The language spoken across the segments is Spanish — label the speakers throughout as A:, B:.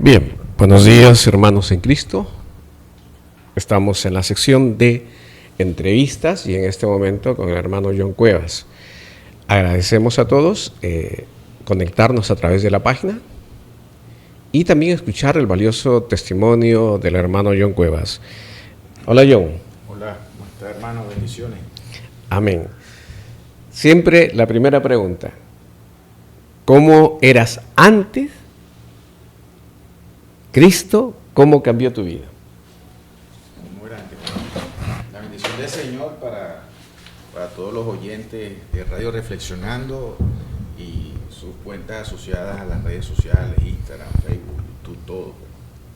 A: Bien, buenos días hermanos en Cristo. Estamos en la sección de entrevistas y en este momento con el hermano John Cuevas. Agradecemos a todos conectarnos a través de la página y también escuchar el valioso testimonio del hermano John Cuevas. Hola John.
B: Hola, ¿cómo está hermano? Bendiciones.
A: Amén. Siempre la primera pregunta: ¿cómo eras antes Cristo? ¿Cómo cambió tu vida?
B: Muy grande. La bendición del Señor para todos los oyentes de Radio Reflexionando y sus cuentas asociadas a las redes sociales, Instagram, Facebook, YouTube, todo.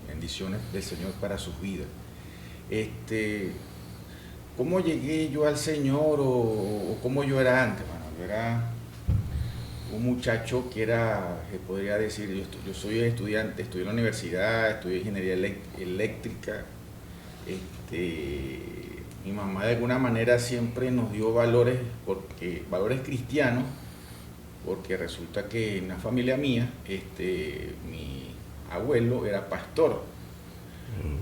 B: Bendiciones del Señor para sus vidas. ¿Cómo llegué yo al Señor o cómo yo era antes? Bueno, yo era un muchacho que era, se podría decir, yo soy estudiante, estudié en la universidad, estudié ingeniería eléctrica. Mi mamá de alguna manera siempre nos dio valores cristianos, porque resulta que en la familia mía, mi abuelo era pastor,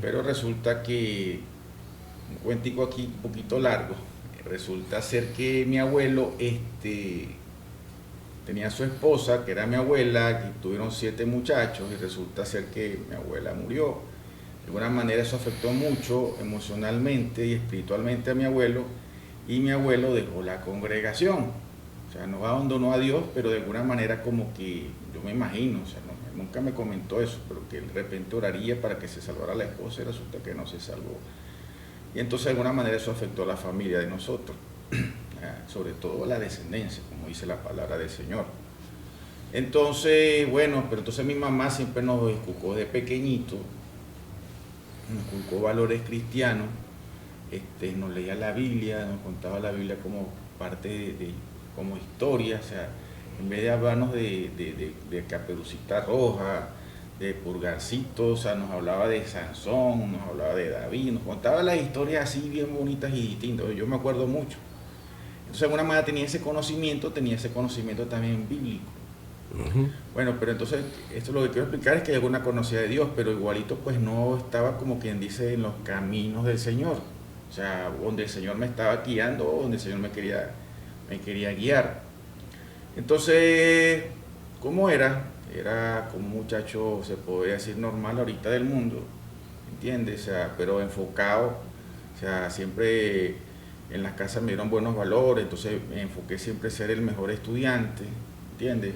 B: pero resulta que, un cuentico aquí un poquito largo, resulta ser que mi abuelo, tenía a su esposa, que era mi abuela, que tuvieron 7 muchachos, y resulta ser que mi abuela murió. De alguna manera eso afectó mucho emocionalmente y espiritualmente a mi abuelo, y mi abuelo dejó la congregación. O sea, no abandonó a Dios, pero de alguna manera como que, yo me imagino, o sea, nunca me comentó eso, pero que de repente oraría para que se salvara la esposa y resulta que no se salvó. Y entonces de alguna manera eso afectó a la familia de nosotros, sobre todo la descendencia, como dice la palabra del Señor. Entonces, bueno, pero entonces mi mamá siempre nos inculcó de pequeñito, nos inculcó valores cristianos, nos leía la Biblia, nos contaba la Biblia como parte como historia, o sea, en vez de hablarnos de Caperucita Roja, de Purgarcito, o sea, nos hablaba de Sansón, nos hablaba de David, nos contaba las historias así bien bonitas y distintas. Yo me acuerdo mucho. Entonces, de alguna manera tenía ese conocimiento también bíblico. Bueno, pero entonces, esto lo que quiero explicar es que alguna conocía de Dios, pero igualito pues no estaba, como quien dice, en los caminos del Señor. O sea, donde el Señor me estaba guiando, donde el Señor me quería guiar. Entonces, ¿cómo era? Era como un muchacho, se podría decir, normal ahorita del mundo, ¿entiendes? O sea, pero enfocado, o sea, siempre en las casas me dieron buenos valores, entonces me enfoqué siempre en ser el mejor estudiante, ¿entiendes?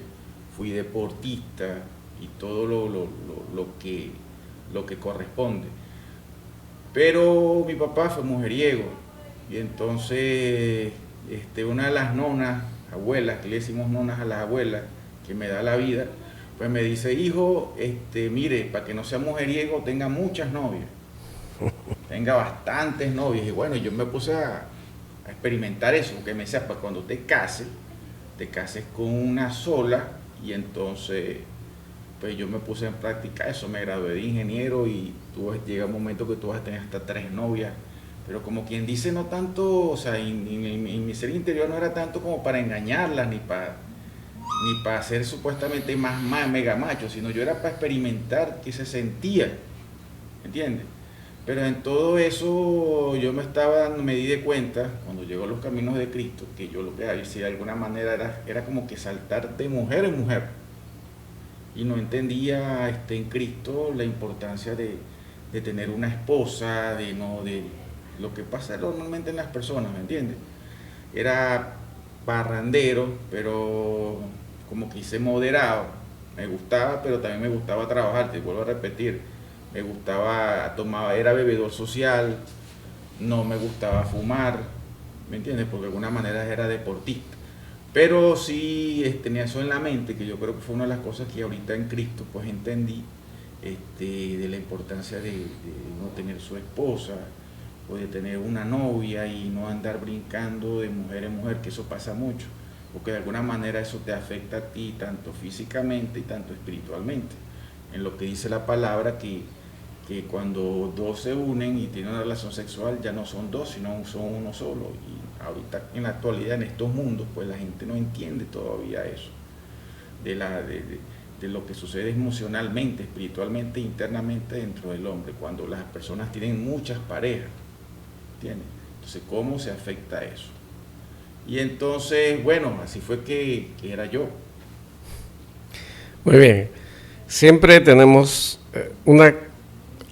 B: Fui deportista y todo lo que corresponde. Pero mi papá fue mujeriego y entonces una de las nonas, abuelas, que le decimos nonas a las abuelas, que me da la vida, pues me dice: hijo, mire, para que no sea mujeriego, tenga muchas novias, tenga bastantes novias. Y bueno, yo me puse a experimentar eso, porque me decía: pues cuando te cases con una sola. Y entonces, pues yo me puse en práctica eso, me gradué de ingeniero y llega un momento que tú vas a tener hasta 3 novias, pero como quien dice, no tanto, o sea, en mi ser interior no era tanto como para engañarlas, ni para ser supuestamente más mega macho, sino yo era para experimentar qué se sentía, ¿entiendes? Pero en todo eso yo me di de cuenta, cuando llegó a los caminos de Cristo, que yo lo que hacía de alguna manera era como que saltar de mujer en mujer. Y no entendía en Cristo la importancia de tener una esposa, de lo que pasa normalmente en las personas, ¿me entiendes? Era parrandero, pero como que hice moderado. Me gustaba, pero también me gustaba trabajar, te vuelvo a repetir. Me gustaba, era bebedor social, no me gustaba fumar, ¿me entiendes? Porque de alguna manera era deportista. Pero sí tenía eso en la mente, que yo creo que fue una de las cosas que ahorita en Cristo pues entendí, de la importancia de no tener su esposa, o de tener una novia y no andar brincando de mujer en mujer, que eso pasa mucho, porque de alguna manera eso te afecta a ti, tanto físicamente y tanto espiritualmente. En lo que dice la palabra, que cuando dos se unen y tienen una relación sexual, ya no son dos, sino son uno solo. Y ahorita, en la actualidad, en estos mundos, pues la gente no entiende todavía eso, de lo que sucede emocionalmente, espiritualmente, internamente dentro del hombre, cuando las personas tienen muchas parejas, ¿entiendes? Entonces, ¿cómo se afecta eso? Y entonces, bueno, así fue que era yo.
A: Muy bien. Siempre tenemos una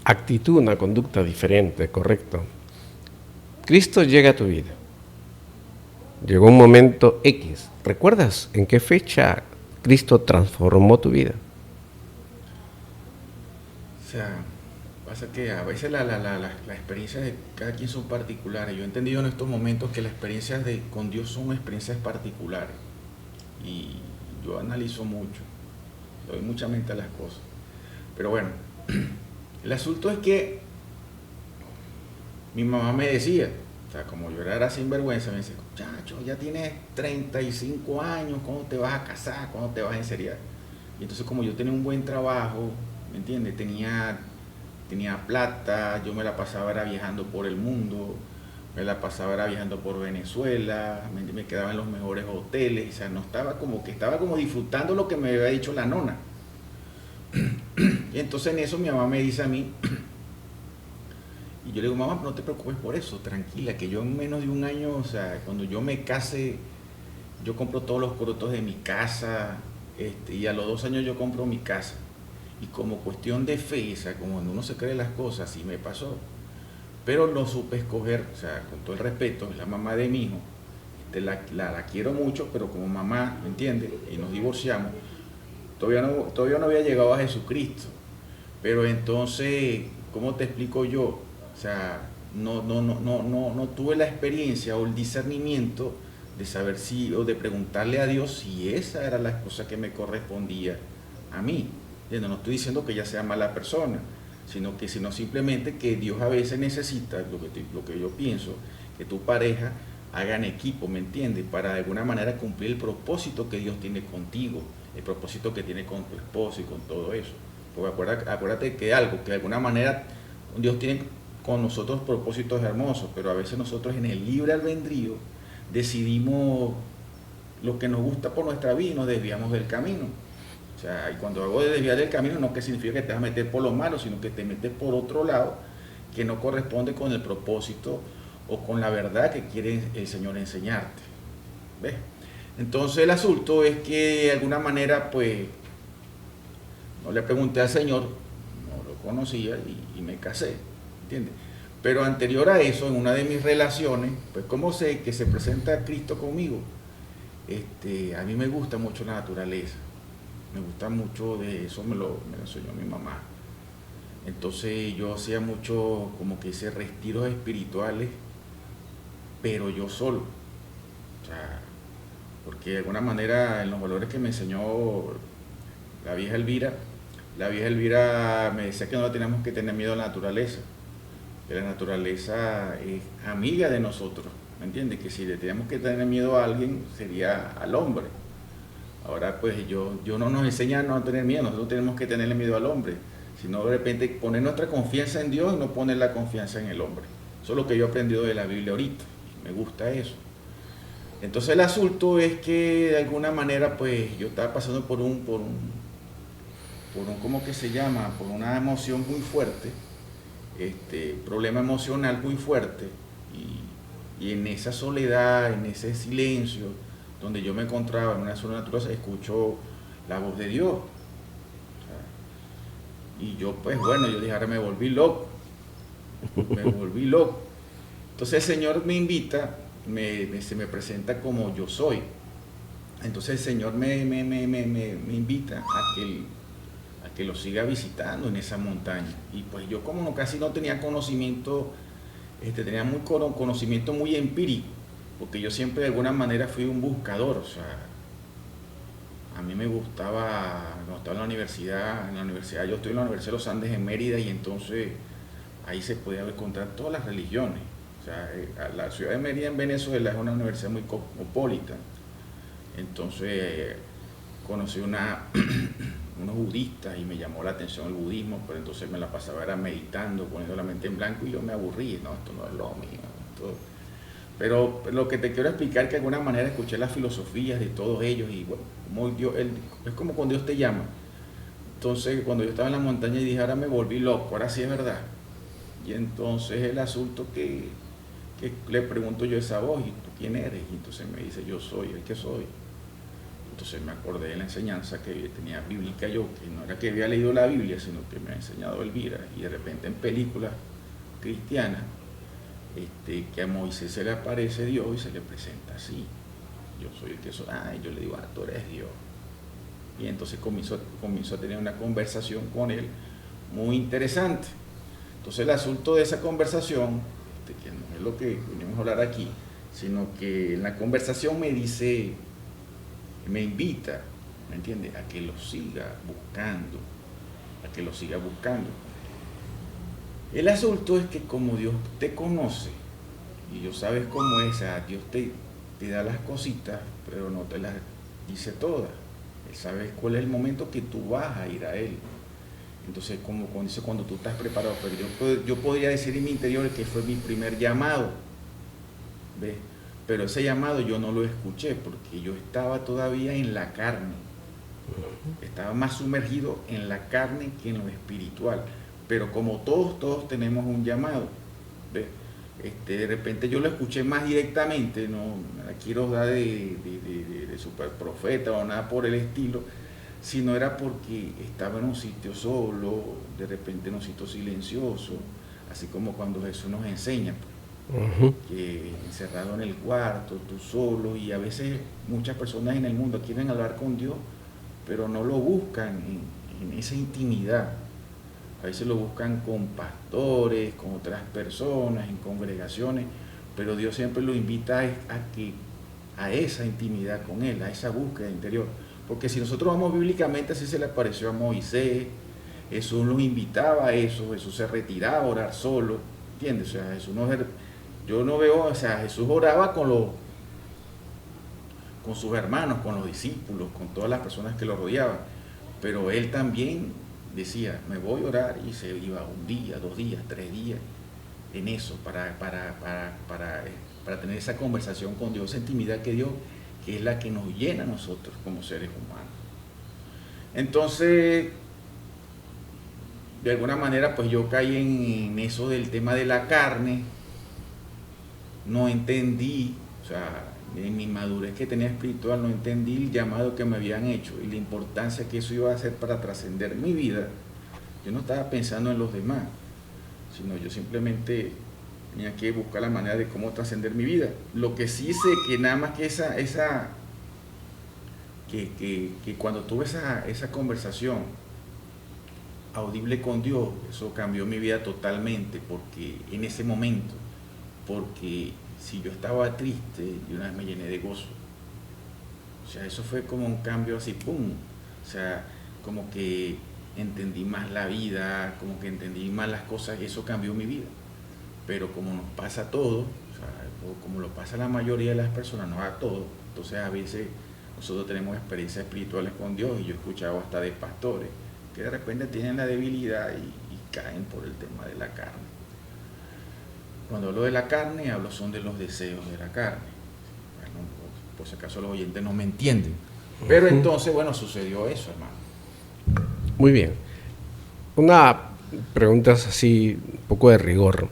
A: actitud, una conducta diferente, correcto. Cristo llega a tu vida. Llegó un momento X. ¿Recuerdas en qué fecha Cristo transformó tu vida?
B: O sea, pasa que a veces las experiencias de cada quien son particulares. Yo he entendido en estos momentos que las experiencias con Dios son experiencias particulares. Y yo analizo mucho, le doy mucha mente a las cosas. Pero bueno, el asunto es que mi mamá me decía, o sea, como yo era sinvergüenza, me decía, muchacho, ya tienes 35 años, ¿cuándo te vas a casar? ¿Cuándo te vas a enseriar? Y entonces como yo tenía un buen trabajo, ¿me entiendes? Tenía plata, yo me la pasaba era viajando por el mundo, me la pasaba era viajando por Venezuela, me quedaba en los mejores hoteles, o sea, no estaba como que estaba como disfrutando lo que me había dicho la nona. Y entonces en eso mi mamá me dice a mí, y yo le digo, mamá, no te preocupes por eso, tranquila, que yo en menos de un año, o sea, cuando yo me case, yo compro todos los corotos de mi casa, y a los 2 años yo compro mi casa. Y como cuestión de fe, o sea, como cuando uno se cree las cosas, sí me pasó. Pero no supe escoger, o sea, con todo el respeto, es la mamá de mi hijo, la quiero mucho, pero como mamá, ¿me entiendes? Y nos divorciamos. Todavía no había llegado a Jesucristo. Pero entonces, ¿cómo te explico yo? O sea, no tuve la experiencia o el discernimiento de saber si, o de preguntarle a Dios si esa era la cosa que me correspondía a mí. No estoy diciendo que ella sea mala persona, sino simplemente que Dios a veces necesita, lo que yo pienso, que tu pareja hagan equipo, ¿me entiendes? Para de alguna manera cumplir el propósito que Dios tiene contigo, el propósito que tiene con tu esposo y con todo eso. Porque acuérdate que algo, que de alguna manera Dios tiene con nosotros propósitos hermosos, pero a veces nosotros en el libre albedrío decidimos lo que nos gusta por nuestra vida y nos desviamos del camino. O sea, y cuando hago de desviar del camino no que significa que te vas a meter por lo malo, sino que te metes por otro lado que no corresponde con el propósito o con la verdad que quiere el Señor enseñarte. ¿Ves? Entonces el asunto es que de alguna manera pues no le pregunté al Señor, no lo conocía y me casé, ¿entiendes? Pero anterior a eso, en una de mis relaciones, pues como sé que se presenta Cristo conmigo, a mí me gusta mucho la naturaleza. Me gusta mucho de eso, me lo enseñó mi mamá. Entonces yo hacía mucho, como que hice retiros espirituales, pero yo solo. O sea, porque de alguna manera en los valores que me enseñó la vieja Elvira me decía que no teníamos que tener miedo a la naturaleza, que la naturaleza es amiga de nosotros, ¿me entiendes? Que si le teníamos que tener miedo a alguien sería al hombre. Ahora pues yo no nos enseña a no tener miedo, nosotros tenemos que tenerle miedo al hombre, sino de repente poner nuestra confianza en Dios y no poner la confianza en el hombre. Eso es lo que yo he aprendido de la Biblia ahorita, me gusta eso. Entonces el asunto es que de alguna manera pues yo estaba pasando por un ¿cómo que se llama? Por una emoción muy fuerte, problema emocional muy fuerte, y en esa soledad, en ese silencio, donde yo me encontraba en una zona natural, escucho la voz de Dios. O sea, y yo, pues bueno, yo dije, ahora me volví loco. Entonces el Señor me invita, se me presenta como yo soy. Entonces el Señor me invita a que lo siga visitando en esa montaña. Y pues yo como casi no tenía conocimiento, tenía conocimiento muy empírico, porque yo siempre de alguna manera fui un buscador. O sea, a mí me gustaba, cuando estaba en la universidad, yo estoy en la Universidad de los Andes en Mérida, y entonces ahí se podía encontrar todas las religiones. O sea, la ciudad de Mérida en Venezuela es una universidad muy cosmopolita. Entonces conocí unos budistas y me llamó la atención el budismo, pero entonces me la pasaba era meditando, poniendo la mente en blanco, y yo me aburrí, no, esto no es lo mío. Pero lo que te quiero explicar es que de alguna manera escuché las filosofías de todos ellos, y bueno, como Dios, es como cuando Dios te llama. Entonces, cuando yo estaba en la montaña y dije, ahora me volví loco, ahora sí es verdad. Y entonces el asunto que le pregunto yo a esa voz, ¿y tú quién eres? Y entonces me dice, yo soy el que soy. Entonces me acordé de la enseñanza que tenía bíblica yo, que no era que había leído la Biblia, sino que me ha enseñado Elvira. Y de repente en películas cristianas, que a Moisés se le aparece Dios y se le presenta así. Yo soy el que soy. Y yo le digo, tú eres Dios. Y entonces comienzo a tener una conversación con él muy interesante. Entonces el asunto de esa conversación, que no es lo que venimos a hablar aquí, sino que en la conversación me dice, me invita, ¿me entiendes?, a que lo siga buscando, a que lo siga buscando. El asunto es que como Dios te conoce, y Dios sabes cómo es, Dios te da las cositas, pero no te las dice todas. Él sabe cuál es el momento que tú vas a ir a Él. Entonces, como dice, cuando tú estás preparado, pero yo podría decir en mi interior que fue mi primer llamado, ¿ves? Pero ese llamado yo no lo escuché porque yo estaba todavía en la carne, estaba más sumergido en la carne que en lo espiritual. Pero como todos tenemos un llamado, ¿ves? De repente yo lo escuché más directamente, no me la quiero dar de super profeta o nada por el estilo, sino era porque estaba en un sitio solo, de repente en un sitio silencioso, así como cuando Jesús nos enseña, que encerrado en el cuarto, tú solo, y a veces muchas personas en el mundo quieren hablar con Dios, pero no lo buscan en esa intimidad. A veces lo buscan con pastores, con otras personas, en congregaciones, pero Dios siempre lo invita a esa intimidad con Él, a esa búsqueda interior. Porque si nosotros vamos bíblicamente, así se le apareció a Moisés, Jesús los invitaba a eso, Jesús se retiraba a orar solo, ¿entiendes? O sea, Jesús yo no veo, o sea, Jesús oraba con sus hermanos, con los discípulos, con todas las personas que lo rodeaban, pero Él también decía, me voy a orar, y se iba 1 día, 2 días, 3 días en eso, para tener esa conversación con Dios, esa intimidad que Dios, que es la que nos llena a nosotros como seres humanos. Entonces, de alguna manera, pues yo caí en eso del tema de la carne, no entendí, o sea, en mi madurez que tenía espiritual, no entendí el llamado que me habían hecho y la importancia que eso iba a hacer para trascender mi vida. Yo no estaba pensando en los demás, sino yo simplemente tenía que buscar la manera de cómo trascender mi vida. Lo que sí sé que nada más que que cuando tuve esa conversación audible con Dios, eso cambió mi vida totalmente, porque en ese momento, porque si yo estaba triste, de una vez me llené de gozo. O sea, eso fue como un cambio así, ¡pum! O sea, como que entendí más la vida, como que entendí más las cosas, y eso cambió mi vida. Pero como nos pasa a todos, o sea, como lo pasa a la mayoría de las personas, no a todos, entonces a veces nosotros tenemos experiencias espirituales con Dios, y yo he escuchado hasta de pastores que de repente tienen la debilidad y caen por el tema de la carne. Cuando hablo de la carne, son de los deseos de la carne. Bueno, por si acaso los oyentes no me entienden. Pero entonces, bueno, sucedió eso, hermano.
A: Muy bien. Una pregunta así, un poco de rigor.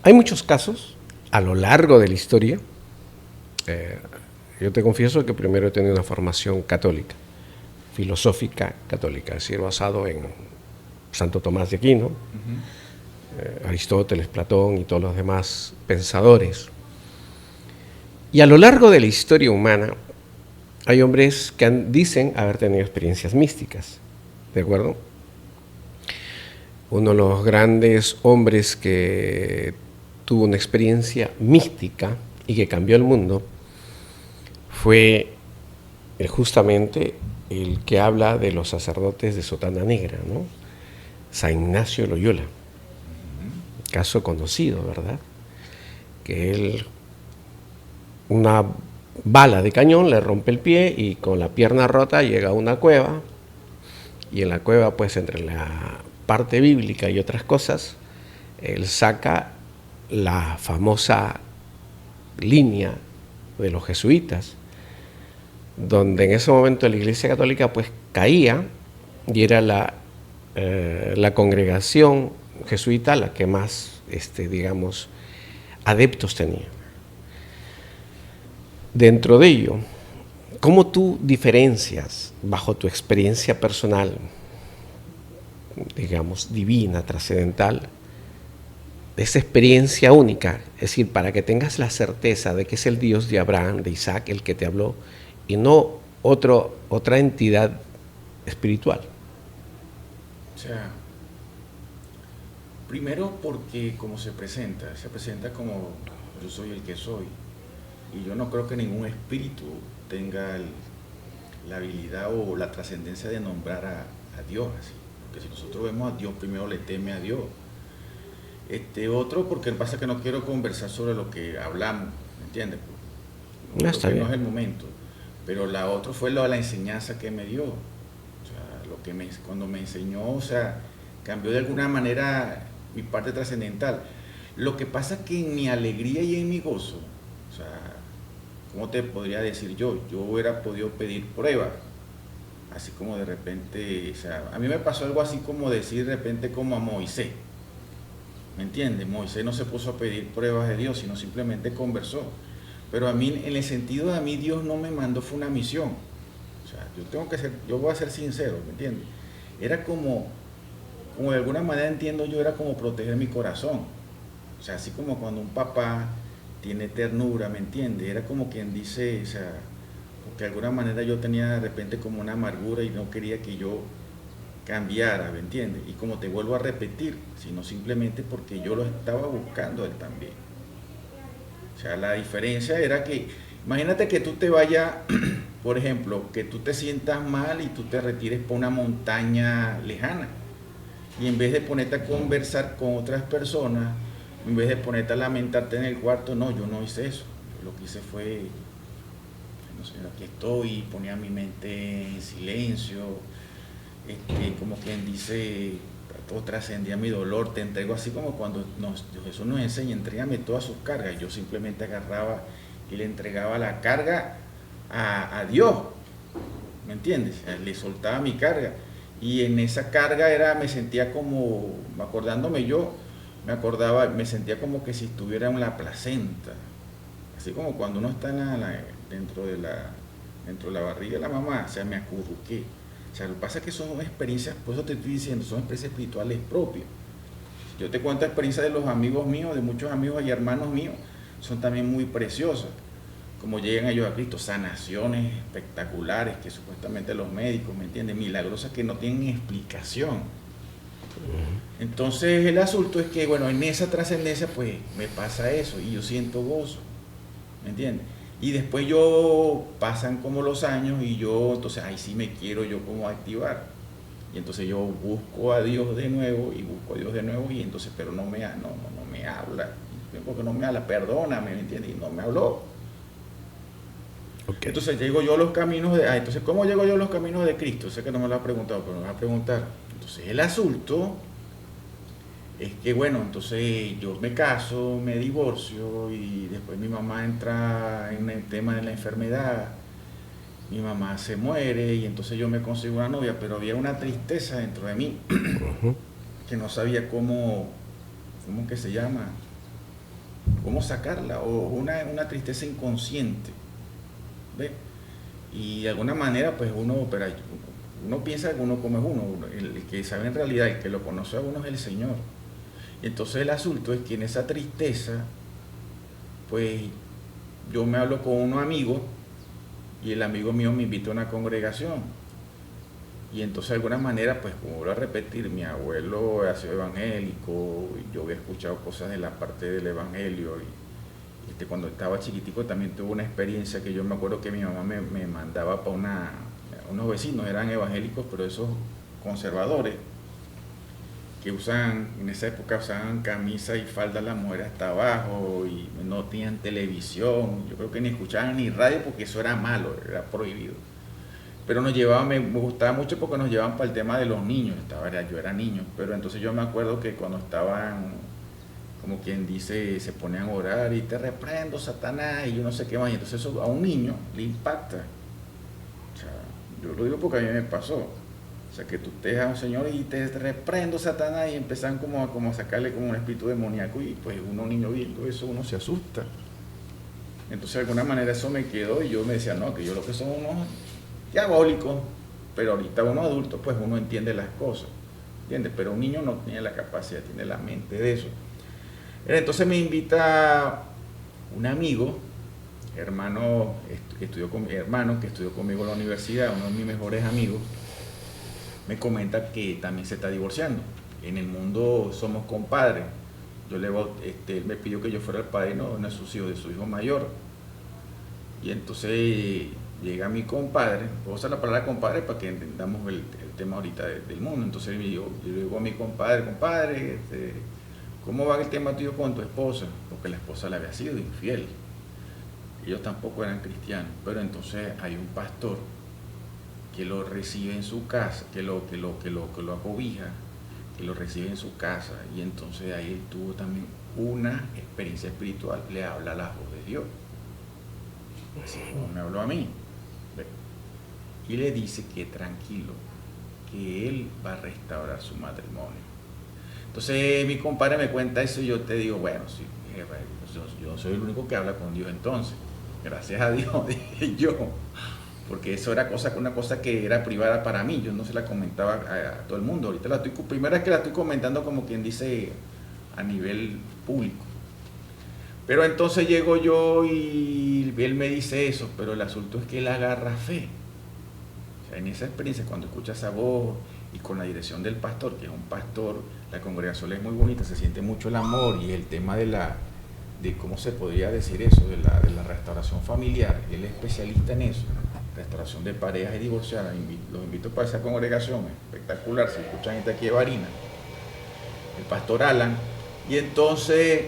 A: Hay muchos casos a lo largo de la historia. Yo te confieso que primero he tenido una formación católica, filosófica católica, es decir, basado en Santo Tomás de Aquino, Aristóteles, Platón y todos los demás pensadores. Y a lo largo de la historia humana hay hombres que dicen haber tenido experiencias místicas, ¿de acuerdo? Uno de los grandes hombres que tuvo una experiencia mística y que cambió el mundo fue justamente el que habla de los sacerdotes de sotana negra, ¿no? San Ignacio de Loyola. Caso conocido, ¿verdad? Que él, una bala de cañón le rompe el pie y con la pierna rota llega a una cueva, y en la cueva, pues entre la parte bíblica y otras cosas, él saca la famosa línea de los jesuitas, donde en ese momento la Iglesia Católica pues caía y era la congregación jesuita la que más, digamos, adeptos tenía. Dentro de ello, ¿cómo tú diferencias, bajo tu experiencia personal, digamos, divina, trascendental, esa experiencia única? Es decir, para que tengas la certeza de que es el Dios de Abraham, de Isaac, el que te habló, y no otra entidad espiritual.
B: O sea, primero porque como se presenta como yo soy el que soy. Y yo no creo que ningún espíritu tenga la habilidad o la trascendencia de nombrar a Dios así. Porque si nosotros vemos a Dios, primero le teme a Dios. Otro, porque pasa que no quiero conversar sobre lo que hablamos, ¿me entiendes?
A: No, está bien.
B: No es el momento. Pero la otra fue la enseñanza que me dio. O sea, cuando me enseñó, o sea, cambió de alguna manera mi parte trascendental. Lo que pasa es que en mi alegría y en mi gozo, o sea, ¿cómo te podría decir yo? Yo hubiera podido pedir pruebas, así como de repente, o sea, a mí me pasó algo así como decir de repente como a Moisés, ¿me entiendes? Moisés no se puso a pedir pruebas de Dios, sino simplemente conversó. Pero a mí, en el sentido de a mí, Dios no me mandó, fue una misión. O sea, yo voy a ser sincero, ¿me entiendes? Era como de alguna manera entiendo yo, era como proteger mi corazón. O sea, así como cuando un papá tiene ternura, ¿me entiendes? Era como quien dice, o sea, porque de alguna manera yo tenía de repente como una amargura y no quería que yo cambiara, ¿me entiendes? Y como te vuelvo a repetir, sino simplemente porque yo lo estaba buscando él también. O sea, la diferencia era que, imagínate que tú te vayas, por ejemplo, que tú te sientas mal y tú te retires por una montaña lejana. Y en vez de ponerte a conversar con otras personas, en vez de ponerte a lamentarte en el cuarto, no, yo no hice eso. Yo lo que hice fue, no sé, aquí estoy, ponía mi mente en silencio, como quien dice, todo trascendía mi dolor, te entrego así como cuando Jesús nos enseña, entrégame todas sus cargas. Yo simplemente agarraba y le entregaba la carga a Dios, ¿me entiendes? Le soltaba mi carga. Y en esa carga me sentía como, me sentía como que si estuviera en la placenta, así como cuando uno está dentro de la barriga de la mamá, o sea, me acurruqué. O sea, lo que pasa es que son experiencias, por eso te estoy diciendo, son experiencias espirituales propias. Yo te cuento experiencias de los amigos míos, de muchos amigos y hermanos míos, son también muy preciosas. Como llegan ellos a Cristo, sanaciones espectaculares que supuestamente los médicos, ¿me entienden? Milagrosas que no tienen explicación. Entonces el asunto es que, bueno, en esa trascendencia pues me pasa eso y yo siento gozo, ¿me entiendes? Y después pasan como los años y entonces ahí sí me quiero yo como activar. Y entonces yo busco a Dios de nuevo y entonces, pero no me habla. Porque no me habla, perdóname, ¿me entiendes? Y no me habló. Okay. Entonces llego yo a los caminos entonces, ¿cómo llego yo a los caminos de Cristo? Sé que no me lo has preguntado, pero me vas a preguntar. Entonces el asunto es que, bueno, entonces yo me caso, me divorcio y después mi mamá entra en el tema de la enfermedad, mi mamá se muere y entonces yo me consigo una novia, pero había una tristeza dentro de mí que no sabía cómo que se llama, cómo sacarla, o una tristeza inconsciente. ¿Ve? Y de alguna manera pues uno piensa que uno como es uno, el que sabe en realidad, el que lo conoce a uno es el Señor. Y entonces el asunto es que en esa tristeza pues yo me hablo con unos amigos y el amigo mío me invita a una congregación y entonces de alguna manera pues, como voy a repetir, mi abuelo ha sido evangélico y yo había escuchado cosas de la parte del evangelio y cuando estaba chiquitico también tuve una experiencia que yo me acuerdo que mi mamá me mandaba para unos vecinos, eran evangélicos, pero esos conservadores que en esa época usaban camisa y falda las mujeres hasta abajo y no tenían televisión, yo creo que ni escuchaban ni radio porque eso era malo, era prohibido. Pero nos llevaban, me gustaba mucho porque nos llevaban para el tema de los niños, yo era niño, pero entonces yo me acuerdo que cuando estaban, como quien dice, se ponían a orar y te reprendo, Satanás, y yo no sé qué más, y entonces eso a un niño le impacta. O sea, yo lo digo porque a mí me pasó. O sea, que tú estés a un señor y te reprendo, Satanás, y empiezan como a sacarle como un espíritu demoníaco, y pues uno niño viendo eso, uno se asusta. Entonces de alguna manera eso me quedó y yo me decía, no, que yo lo que son unos diabólicos, pero ahorita uno adulto pues uno entiende las cosas, ¿entiendes? Pero un niño no tiene la capacidad, tiene la mente de eso. Entonces me invita un amigo, hermano que estudió conmigo en la universidad, uno de mis mejores amigos, me comenta que también se está divorciando. En el mundo somos compadres. Él me pidió que yo fuera el padrino de uno de sus hijos, de su hijo mayor. Y entonces llega mi compadre, puedo usar la palabra compadre para que entendamos el tema ahorita del mundo. Entonces yo le digo a mi compadre, ¿cómo va el tema tuyo con tu esposa? Porque la esposa le había sido infiel. Ellos tampoco eran cristianos, pero entonces hay un pastor que lo recibe en su casa, que lo acobija, que lo recibe en su casa, y entonces ahí él tuvo también una experiencia espiritual, le habla la voz de Dios, así como me habló a mí, y le dice que tranquilo, que él va a restaurar su matrimonio. Entonces mi compadre me cuenta eso y yo te digo, bueno, sí, yo soy el único que habla con Dios entonces, gracias a Dios, dije yo, porque eso era una cosa que era privada para mí, yo no se la comentaba a todo el mundo. Ahorita primera vez que la estoy comentando como quien dice a nivel público. Pero entonces llego yo y él me dice eso, pero el asunto es que él agarra fe. O sea, en esa experiencia, cuando escucha esa voz y con la dirección del pastor, que es un pastor, la congregación es muy bonita, se siente mucho el amor, y el tema de cómo se podría decir eso, de la restauración familiar, él es especialista en eso, restauración de parejas y divorciadas. Los invito para esa congregación, espectacular, si escuchan gente aquí de Barinas, el pastor Alan. Y entonces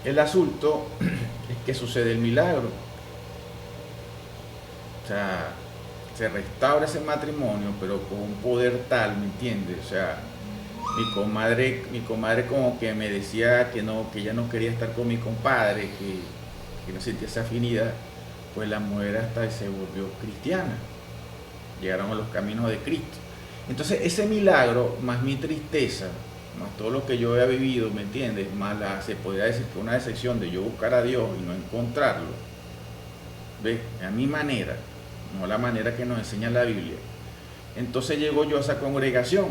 B: el asunto es que sucede el milagro, o sea, se restaura ese matrimonio, pero con un poder tal, ¿me entiendes? O sea, mi comadre como que me decía que ella no quería estar con mi compadre, que no sentía esa afinidad. Pues la mujer hasta se volvió cristiana, llegaron a los caminos de Cristo. Entonces ese milagro, más mi tristeza, más todo lo que yo había vivido, ¿me entiendes? Más se podría decir que una decepción de yo buscar a Dios y no encontrarlo, ¿ves? A mi manera, no la manera que nos enseña la Biblia. Entonces llego yo a esa congregación.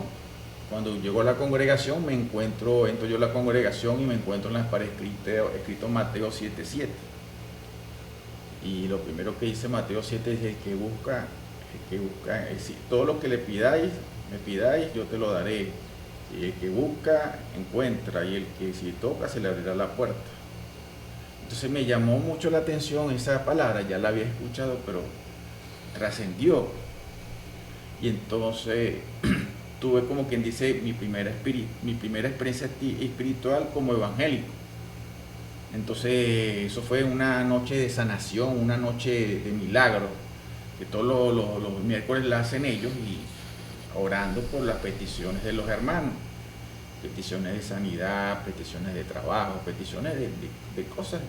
B: Cuando llego a la congregación entro yo a la congregación y me encuentro en las paredes escrito Mateo 7:7. Y lo primero que dice Mateo 7 es el que busca, es decir, todo lo que me pidáis, yo te lo daré. Y el que busca, encuentra, y el que si toca, se le abrirá la puerta. Entonces me llamó mucho la atención esa palabra, ya la había escuchado, pero trascendió. Y entonces tuve, como quien dice, mi primera experiencia espiritual como evangélico. Entonces eso fue una noche de sanación, una noche de milagro, que todos los miércoles la hacen ellos, y orando por las peticiones de los hermanos, peticiones de sanidad, peticiones de trabajo, peticiones de cosas.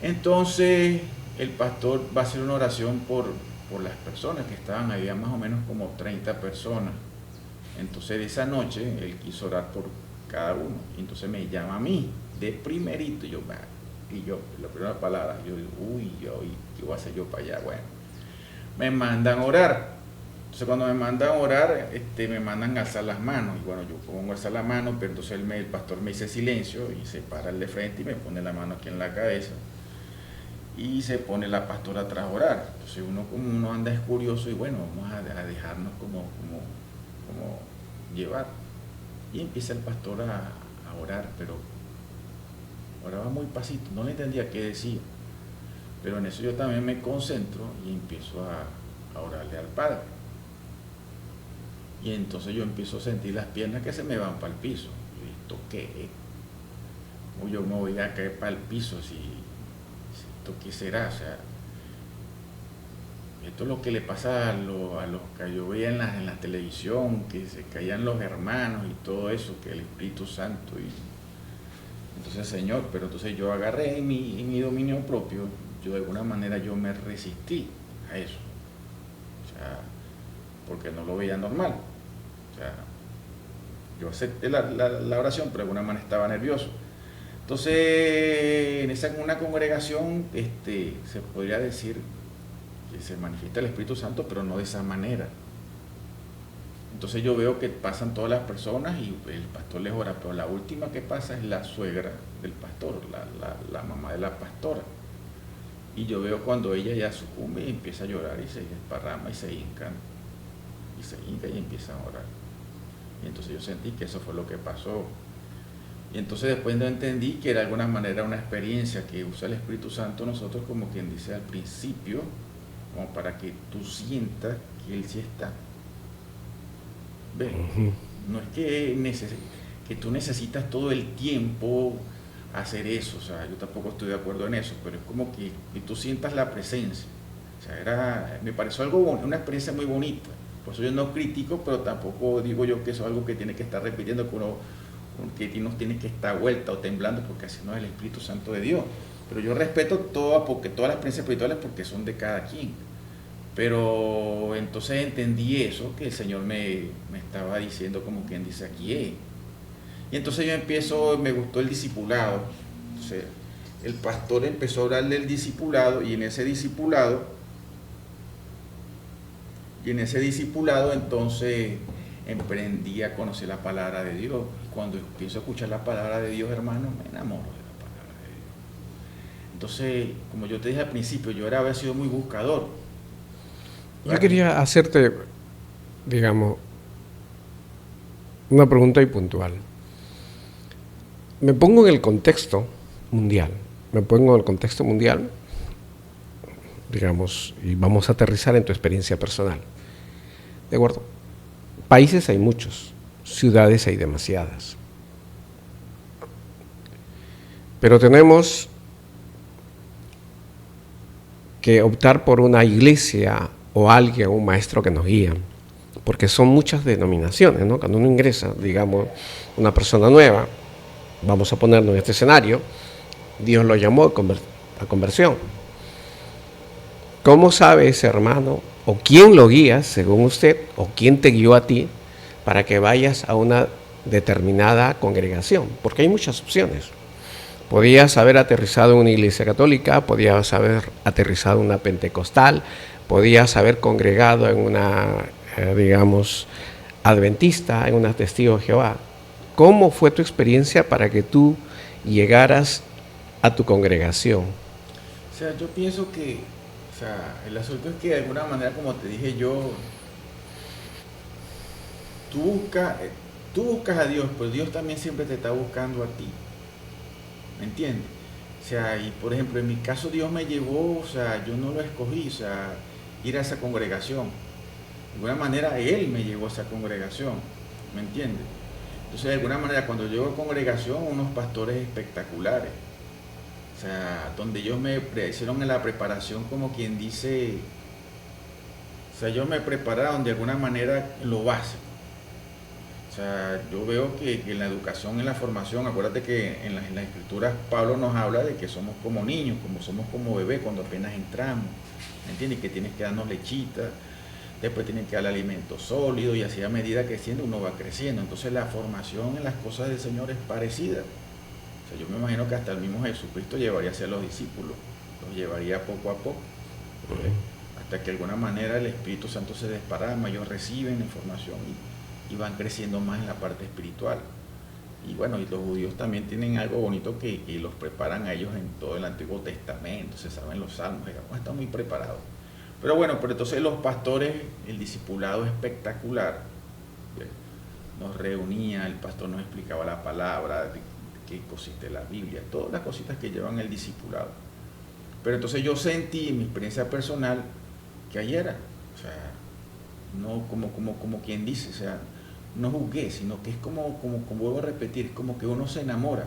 B: Entonces el pastor va a hacer una oración por las personas que estaban, había más o menos como 30 personas. Entonces de esa noche él quiso orar por cada uno, y entonces me llama a mí de primerito, y yo la primera palabra, yo digo, ¿qué voy a hacer yo para allá? Bueno, me mandan a orar. Entonces cuando me mandan a orar, me mandan a alzar las manos, y bueno, yo pongo a alzar la mano, pero entonces el pastor me dice silencio, y se para el de frente y me pone la mano aquí en la cabeza, y se pone la pastora atrás a orar. Entonces uno anda es curioso, y bueno, vamos a dejarnos como llevar. Y empieza el pastor a orar, pero oraba muy pasito, no le entendía qué decía, pero en eso yo también me concentro y empiezo a orarle al Padre. Y entonces yo empiezo a sentir las piernas que se me van para el piso. Yo, ¿esto qué es? ¿Cómo yo me voy a caer para el piso? Si ¿esto qué será? O sea, esto es lo que le pasa a los que yo veía en la televisión, que se caían los hermanos y todo eso, que el Espíritu Santo. Y entonces, Señor, pero entonces yo agarré en mi dominio propio, yo de alguna manera yo me resistí a eso. O sea, porque no lo veía normal. O sea, yo acepté la oración, pero de alguna manera estaba nervioso. Entonces, en una congregación, se podría decir que se manifiesta el Espíritu Santo, pero no de esa manera. Entonces yo veo que pasan todas las personas y el pastor les ora, pero la última que pasa es la suegra del pastor, la mamá de la pastora. Y yo veo cuando ella ya sucumbe y empieza a llorar y se desparrama y se hinca y empieza a orar. Y entonces yo sentí que eso fue lo que pasó. Y entonces después no entendí que era de alguna manera una experiencia que usa el Espíritu Santo nosotros, como quien dice al principio, como para que tú sientas que Él sí está. ¿Ves? No es que tú necesitas todo el tiempo hacer eso, o sea, yo tampoco estoy de acuerdo en eso, pero es como que tú sientas la presencia. O sea, me pareció una experiencia muy bonita. Por eso yo no critico, pero tampoco digo yo que eso es algo que tiene que estar repitiendo, que uno tiene que estar vuelta o temblando, porque así no es el Espíritu Santo de Dios. Pero yo respeto todas las experiencias espirituales porque son de cada quien. Pero entonces entendí eso, que el Señor me estaba diciendo, como quien dice aquí. Y entonces me gustó el discipulado. Entonces, el pastor empezó a hablar del discipulado, y en ese discipulado entonces emprendí a conocer la palabra de Dios. Y cuando empiezo a escuchar la palabra de Dios, hermano, me enamoro de la palabra de Dios. Entonces, como yo te dije al principio, había sido muy buscador.
A: Yo quería hacerte, digamos, una pregunta y puntual. Me pongo en el contexto mundial, digamos, y vamos a aterrizar en tu experiencia personal. ¿De acuerdo? Países hay muchos, ciudades hay demasiadas. Pero tenemos que optar por una iglesia o alguien, un maestro que nos guíe, porque son muchas denominaciones, ¿no? Cuando uno ingresa, digamos, una persona nueva, vamos a ponernos en este escenario, Dios lo llamó a conversión. ¿Cómo sabe ese hermano, o quién lo guía, según usted, o quién te guió a ti, para que vayas a una determinada congregación? Porque hay muchas opciones. Podías haber aterrizado en una iglesia católica, podías haber aterrizado en una pentecostal, podías haber congregado en una, digamos, adventista, en una testigo de Jehová. ¿Cómo fue tu experiencia para que tú llegaras a tu congregación?
B: O sea, yo pienso que, o sea, el asunto es que de alguna manera, como te dije yo, tú buscas a Dios, pero Dios también siempre te está buscando a ti. ¿Me entiendes? O sea, y por ejemplo, en mi caso Dios me llevó, o sea, yo no lo escogí, o sea, ir a esa congregación. De alguna manera Él me llevó a esa congregación, ¿me entiendes? Entonces, de alguna manera, cuando llego a congregación, unos pastores espectaculares, o sea, donde ellos me hicieron en la preparación, como quien dice, o sea, ellos me prepararon de alguna manera lo básico. O sea, yo veo que en la educación, en la formación, acuérdate que en las escrituras Pablo nos habla de que somos como niños, somos como bebés cuando apenas entramos, ¿me entiendes? Que tienes que darnos lechita, después tienes que darle alimento sólido, y así a medida que creciendo uno va creciendo. Entonces la formación en las cosas del Señor es parecida. O sea, yo me imagino que hasta el mismo Jesucristo llevaría hacia los discípulos, los llevaría poco a poco, hasta que de alguna manera el Espíritu Santo se desparrama, ellos reciben la información y van creciendo más en la parte espiritual. Y bueno, y los judíos también tienen algo bonito que los preparan a ellos en todo el Antiguo Testamento, se saben los salmos, están muy preparados. Pero bueno, pero entonces los pastores, el discipulado espectacular, nos reunía, el pastor nos explicaba la palabra, de qué consiste la Biblia, todas las cositas que llevan el discipulado. Pero entonces yo sentí en mi experiencia personal que ahí era, o sea, no como quien dice, o sea, no juzgué, sino que es como vuelvo a repetir, es como que uno se enamora.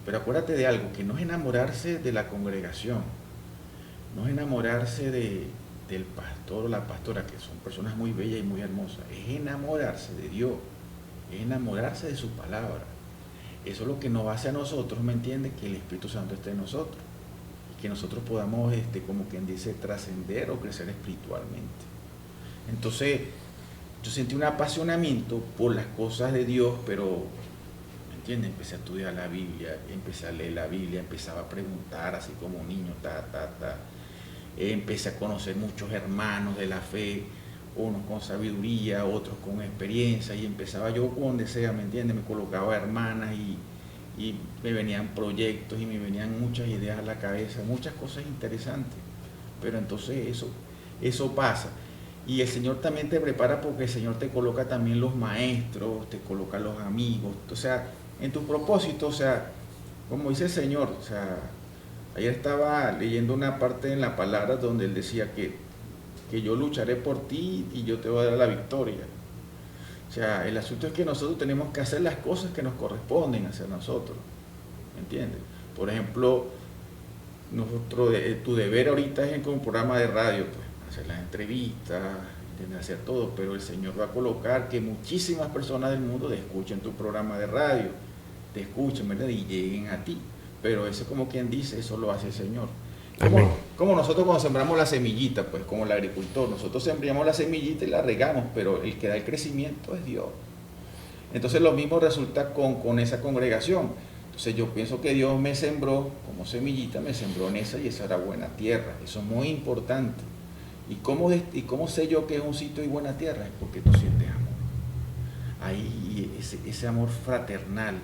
B: Pero acuérdate de algo, que no es enamorarse de la congregación, no es enamorarse del pastor o la pastora, que son personas muy bellas y muy hermosas, es enamorarse de Dios, es enamorarse de su palabra. Eso es lo que nos hace a nosotros, ¿me entiendes? Que el Espíritu Santo esté en nosotros, y que nosotros podamos, como quien dice, trascender o crecer espiritualmente. Entonces, yo sentí un apasionamiento por las cosas de Dios, pero, ¿me entiendes? Empecé a estudiar la Biblia, empecé a leer la Biblia, empezaba a preguntar así como un niño, empecé a conocer muchos hermanos de la fe, unos con sabiduría, otros con experiencia, y empezaba yo con donde sea, ¿me entiendes? Me colocaba hermanas y me venían proyectos y me venían muchas ideas a la cabeza, muchas cosas interesantes. Pero entonces eso pasa. Y el Señor también te prepara porque el Señor te coloca también los maestros, te coloca los amigos, o sea, en tu propósito, o sea, como dice el Señor, o sea, ayer estaba leyendo una parte en la palabra donde Él decía que yo lucharé por ti y yo te voy a dar la victoria. O sea, el asunto es que nosotros tenemos que hacer las cosas que nos corresponden hacer nosotros, ¿me entiendes? Por ejemplo, tu deber ahorita es en un programa de radio, pues, hacer las entrevistas, hacer todo, pero el Señor va a colocar que muchísimas personas del mundo te escuchen tu programa de radio, te escuchen, ¿verdad? Y lleguen a ti. Pero eso, como quien dice, eso lo hace el Señor. Como nosotros cuando sembramos la semillita, pues como el agricultor, nosotros sembramos la semillita y la regamos, pero el que da el crecimiento es Dios. Entonces lo mismo resulta con esa congregación. Entonces yo pienso que Dios me sembró como semillita, me sembró en esa y esa era buena tierra. Eso es muy importante. ¿Y cómo sé yo que es un sitio y buena tierra? Es porque tú sientes amor. Ahí ese amor fraternal,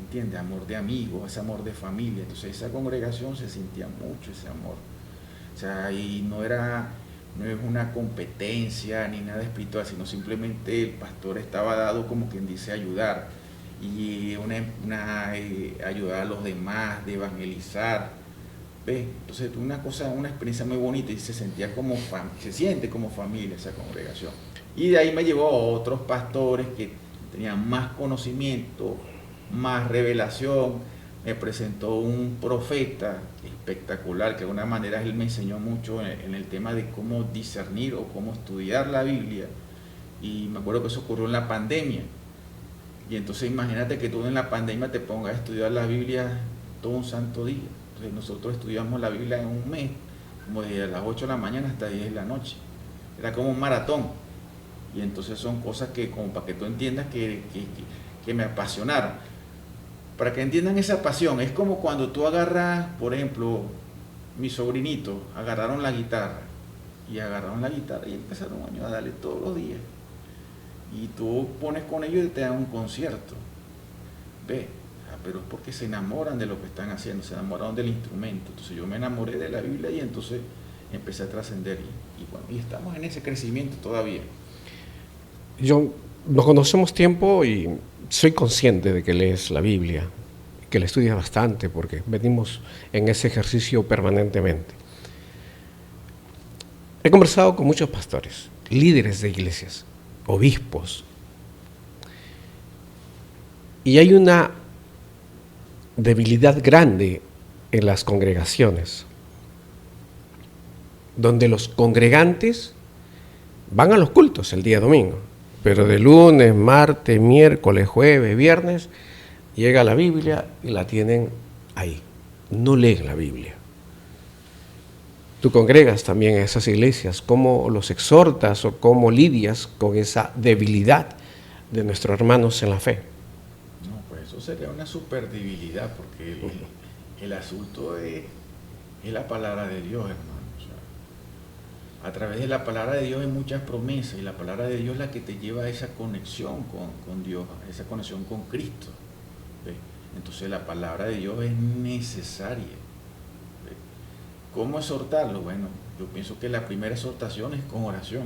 B: ¿entiendes? Amor de amigos, ese amor de familia. Entonces esa congregación se sentía mucho ese amor. O sea, ahí no es una competencia ni nada espiritual, sino simplemente el pastor estaba dado, como quien dice, a ayudar. Y ayudar a los demás, de evangelizar. ¿Ves? Entonces una experiencia muy bonita y se siente como familia esa congregación. Y de ahí me llevó a otros pastores que tenían más conocimiento, más revelación. Me presentó un profeta espectacular, que de alguna manera él me enseñó mucho en el tema de cómo discernir o cómo estudiar la Biblia. Y me acuerdo que eso ocurrió en la pandemia. Y entonces imagínate que tú en la pandemia te pongas a estudiar la Biblia todo un santo día. Entonces nosotros estudiamos la Biblia en un mes, como desde las 8 de la mañana hasta 10 de la noche. Era como un maratón. Y entonces son cosas que, como para que tú entiendas, que me apasionaron. Para que entiendan esa pasión, es como cuando tú agarras, por ejemplo, mis sobrinitos agarraron la guitarra y empezaron a darle todos los días. Y tú pones con ellos y te dan un concierto. ¿Ves? Pero es porque se enamoran de lo que están haciendo, se enamoraron del instrumento. Entonces yo me enamoré de la Biblia y entonces empecé a trascender y estamos en ese crecimiento todavía.
A: Nos conocemos tiempo y soy consciente de que lees la Biblia, que la estudias bastante porque venimos en ese ejercicio permanentemente. He conversado con muchos pastores, líderes de iglesias, obispos, y hay una debilidad grande en las congregaciones, donde los congregantes van a los cultos el día domingo, pero de lunes, martes, miércoles, jueves, viernes, llega la Biblia y la tienen ahí, no leen la Biblia. Tú congregas también a esas iglesias, ¿cómo los exhortas o cómo lidias con esa debilidad de nuestros hermanos en la fe?
B: No, pues eso sería una super debilidad, porque el asunto es la palabra de Dios, hermano. O sea, a través de la palabra de Dios hay muchas promesas, y la palabra de Dios es la que te lleva a esa conexión con Dios, a esa conexión con Cristo. ¿Ves? Entonces la palabra de Dios es necesaria. ¿Ves? ¿Cómo exhortarlo? Bueno, yo pienso que la primera exhortación es con oración.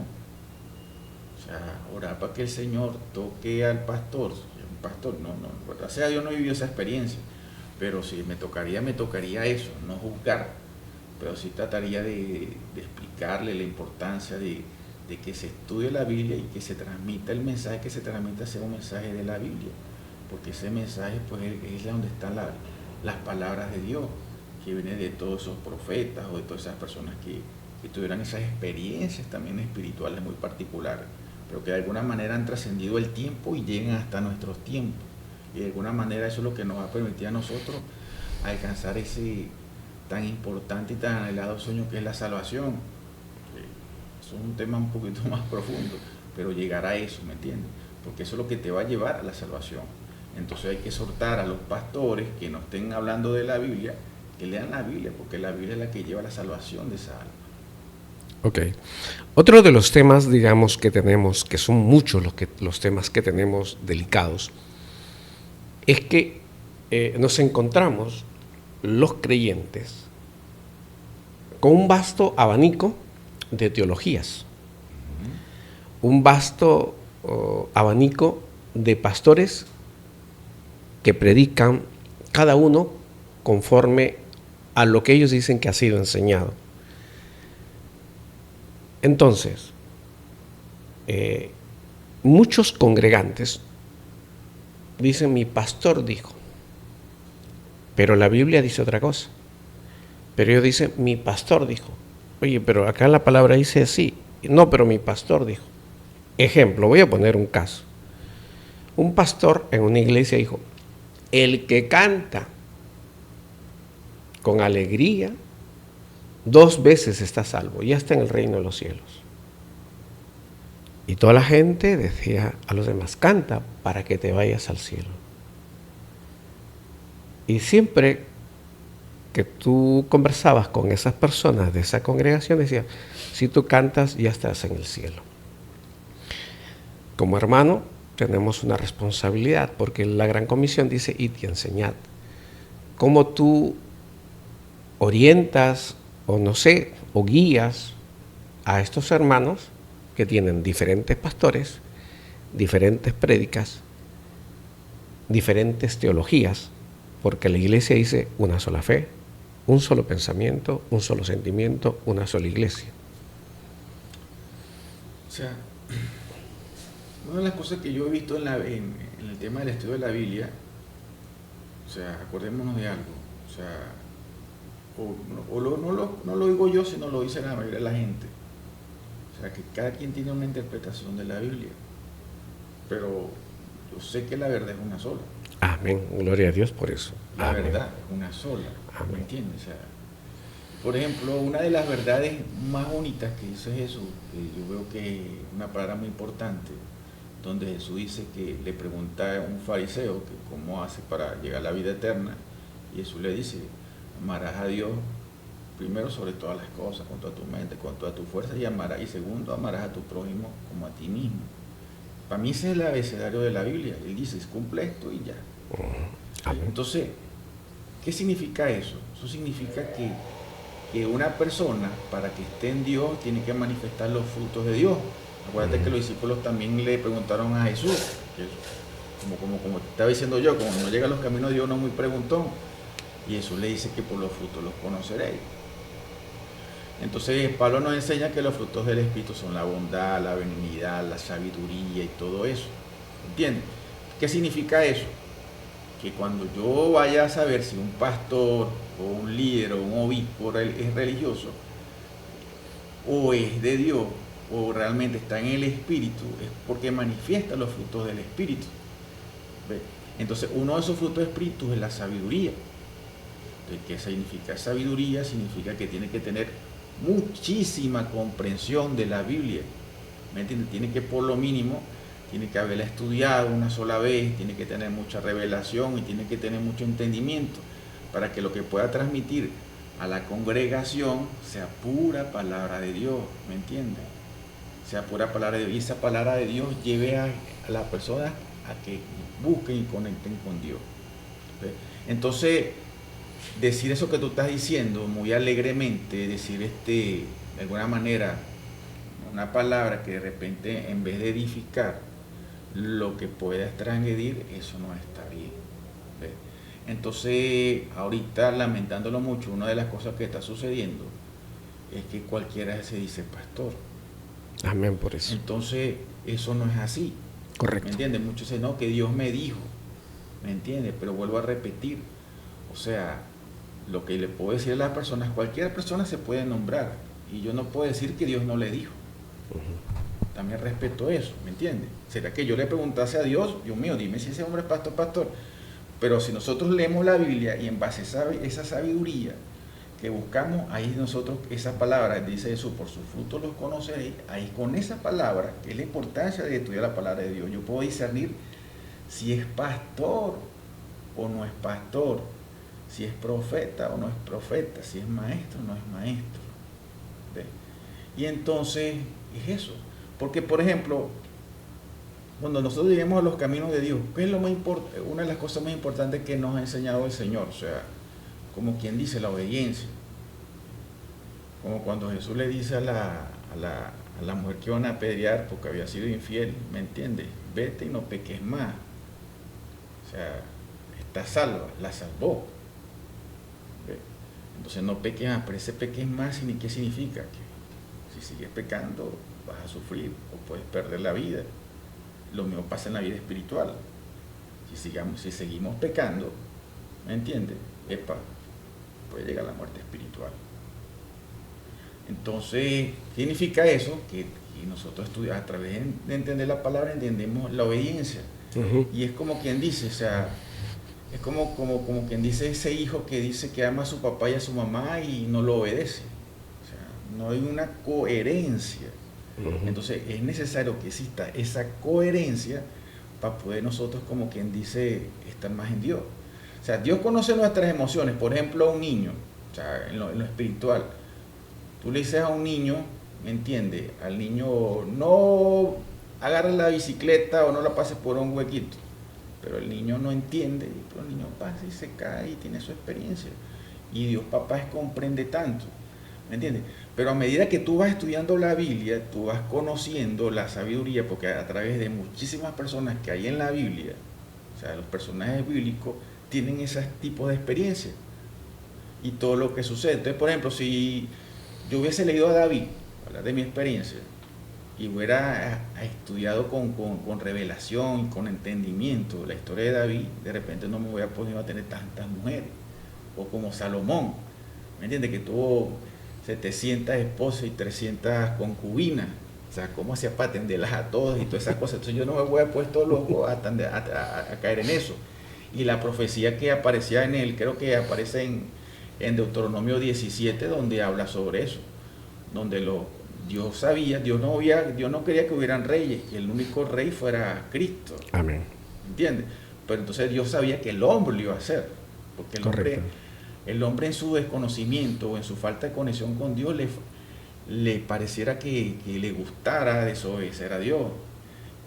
B: O sea, orar para que el Señor toque al pastor. Un pastor, gracias a Dios no he vivido esa experiencia, pero si me tocaría eso, no juzgar, pero sí trataría de explicarle la importancia de que se estudie la Biblia y que se transmita el mensaje, que se transmita sea un mensaje de la Biblia, porque ese mensaje pues es donde están las palabras de Dios, que viene de todos esos profetas o de todas esas personas que tuvieran esas experiencias también espirituales muy particulares, pero que de alguna manera han trascendido el tiempo y llegan hasta nuestros tiempos. Y de alguna manera eso es lo que nos va a permitir a nosotros alcanzar ese tan importante y tan anhelado sueño que es la salvación. Eso es un tema un poquito más profundo, pero llegar a eso, ¿me entiendes? Porque eso es lo que te va a llevar a la salvación. Entonces hay que exhortar a los pastores que no estén hablando de la Biblia, que lean la Biblia, porque la Biblia es la que lleva a la salvación de esa alma.
A: Ok. Otro de los temas, digamos, que tenemos, que son muchos los temas que tenemos delicados, es que nos encontramos los creyentes con un vasto abanico de teologías, un vasto abanico de pastores que predican cada uno conforme a lo que ellos dicen que ha sido enseñado. Entonces, muchos congregantes dicen, mi pastor dijo, pero la Biblia dice otra cosa. Pero ellos dicen, mi pastor dijo. Oye, pero acá la palabra dice así. No, pero mi pastor dijo. Ejemplo, voy a poner un caso. Un pastor en una iglesia dijo, el que canta con alegría 2 veces está salvo, ya está en el reino de los cielos. Y toda la gente decía a los demás, canta para que te vayas al cielo. Y siempre que tú conversabas con esas personas de esa congregación, decía, si tú cantas ya estás en el cielo. Como hermano tenemos una responsabilidad, porque la Gran Comisión dice, id y enseñad. ¿Cómo tú orientas o no sé, o guías a estos hermanos que tienen diferentes pastores, diferentes prédicas, diferentes teologías? Porque la iglesia dice una sola fe, un solo pensamiento, un solo sentimiento, una sola iglesia.
B: O sea, una de las cosas que yo he visto en el tema del estudio de la Biblia, o sea, acordémonos de algo, o sea, no lo digo yo, sino lo dice la mayoría de la gente. O sea, que cada quien tiene una interpretación de la Biblia, pero yo sé que la verdad es una sola.
A: Amén, gloria a Dios por eso.
B: La
A: Amén.
B: verdad es una sola,
A: Amén.
B: ¿me entiendes? O sea, por ejemplo, una de las verdades más bonitas que dice Jesús, que yo veo que es una palabra muy importante, donde Jesús dice que le pregunta a un fariseo que cómo hace para llegar a la vida eterna, y Jesús le dice, amarás a Dios primero sobre todas las cosas, con toda tu mente, con toda tu fuerza, y segundo, amarás a tu prójimo como a ti mismo. Para mí ese es el abecedario de la Biblia. Él dice, cumple esto y ya.
A: Amén.
B: Entonces, ¿qué significa eso? Eso significa que una persona, para que esté en Dios, tiene que manifestar los frutos de Dios. Acuérdate que los discípulos también le preguntaron a Jesús, que como te estaba diciendo yo, como no llega a los caminos de Dios, no es muy preguntón. Y Jesús le dice que por los frutos los conoceréis. Entonces Pablo nos enseña que los frutos del Espíritu son la bondad, la benignidad, la sabiduría y todo eso. ¿Entiendes? ¿Qué significa eso? Que cuando yo vaya a saber si un pastor o un líder o un obispo es religioso o es de Dios o realmente está en el Espíritu, es porque manifiesta los frutos del Espíritu. ¿Ve? Entonces uno de esos frutos del Espíritu es la sabiduría. Entonces, ¿qué significa sabiduría? Significa que tiene que tener muchísima comprensión de la Biblia, ¿me entiendes? Tiene que por lo mínimo, tiene que haberla estudiado una sola vez, tiene que tener mucha revelación y tiene que tener mucho entendimiento para que lo que pueda transmitir a la congregación sea pura palabra de Dios, ¿me entiendes? Sea pura palabra de Dios y esa palabra de Dios lleve a las personas a que busquen y conecten con Dios. ¿Ve? Entonces, decir eso que tú estás diciendo muy alegremente, decir de alguna manera una palabra que de repente en vez de edificar lo que pueda transgredir, eso no está bien. ¿Ves? Entonces ahorita lamentándolo mucho, una de las cosas que está sucediendo es que cualquiera se dice pastor.
A: Amén por eso.
B: Entonces eso no es así.
A: Correcto.
B: ¿Me entiendes? Muchos dicen, no, que Dios me dijo, ¿me entiendes? Pero vuelvo a repetir, o sea, lo que le puedo decir a las personas, cualquier persona se puede nombrar y yo no puedo decir que Dios no le dijo. También respeto eso, ¿me entiendes? ¿Será que yo le preguntase a Dios, Dios mío, dime si ese hombre es pastor? Pero si nosotros leemos la Biblia y en base a esa sabiduría que buscamos, ahí nosotros, esa palabra, dice Jesús, por sus frutos los conoceréis, ahí con esa palabra, que es la importancia de estudiar la palabra de Dios, yo puedo discernir si es pastor o no es pastor, si es profeta o no es profeta, si es maestro o no es maestro. ¿Ve? Y entonces es eso, porque por ejemplo, cuando nosotros lleguemos a los caminos de Dios, ¿qué es lo más una de las cosas más importantes que nos ha enseñado el Señor? O sea, como quien dice, la obediencia. Como cuando Jesús le dice a la mujer que iban a apedrear porque había sido infiel, ¿me entiendes? Vete y no peques más. O sea, está salva, la salvó. ¿Ve? Entonces no peques más, pero ese peques más, ¿qué significa? Que si sigues pecando vas a sufrir o puedes perder la vida. Lo mismo pasa en la vida espiritual. Si seguimos pecando, ¿me entiendes? Puede llegar la muerte espiritual. Entonces, ¿qué significa eso? Que nosotros a través de entender la palabra entendemos la obediencia. Uh-huh. Y es como quien dice, o sea, es como quien dice ese hijo que dice que ama a su papá y a su mamá y no lo obedece. O sea, no hay una coherencia. Uh-huh. Entonces es necesario que exista esa coherencia para poder nosotros, como quien dice, estar más en Dios. O sea, Dios conoce nuestras emociones. Por ejemplo, a un niño, o sea, en lo espiritual, tú le dices a un niño, ¿me entiendes? Al niño no agarra la bicicleta o no la pases por un huequito, pero el niño no entiende, pero el niño pasa y se cae y tiene su experiencia. Y Dios papá comprende tanto, ¿me entiendes? Pero a medida que tú vas estudiando la Biblia, tú vas conociendo la sabiduría, porque a través de muchísimas personas que hay en la Biblia, o sea, los personajes bíblicos tienen ese tipo de experiencia y todo lo que sucede. Entonces, por ejemplo, si yo hubiese leído a David, hablar de mi experiencia, y hubiera estudiado con revelación y con entendimiento la historia de David, de repente no me hubiera podido tener tantas mujeres, o como Salomón, ¿me entiendes? Que tuvo 700 esposas y 300 concubinas. O sea, cómo hacía para atenderlas a todas y todas esas cosas. Entonces yo no me voy a puesto loco a caer en eso. Y la profecía que aparecía en él, creo que aparece en Deuteronomio 17, donde habla sobre eso. Donde Dios sabía, Dios no quería que hubieran reyes, que el único rey fuera Cristo.
A: Amén.
B: ¿Entiendes? Pero entonces Dios sabía que el hombre lo iba a hacer. Porque el hombre en su desconocimiento o en su falta de conexión con Dios le pareciera que le gustara desobedecer a Dios.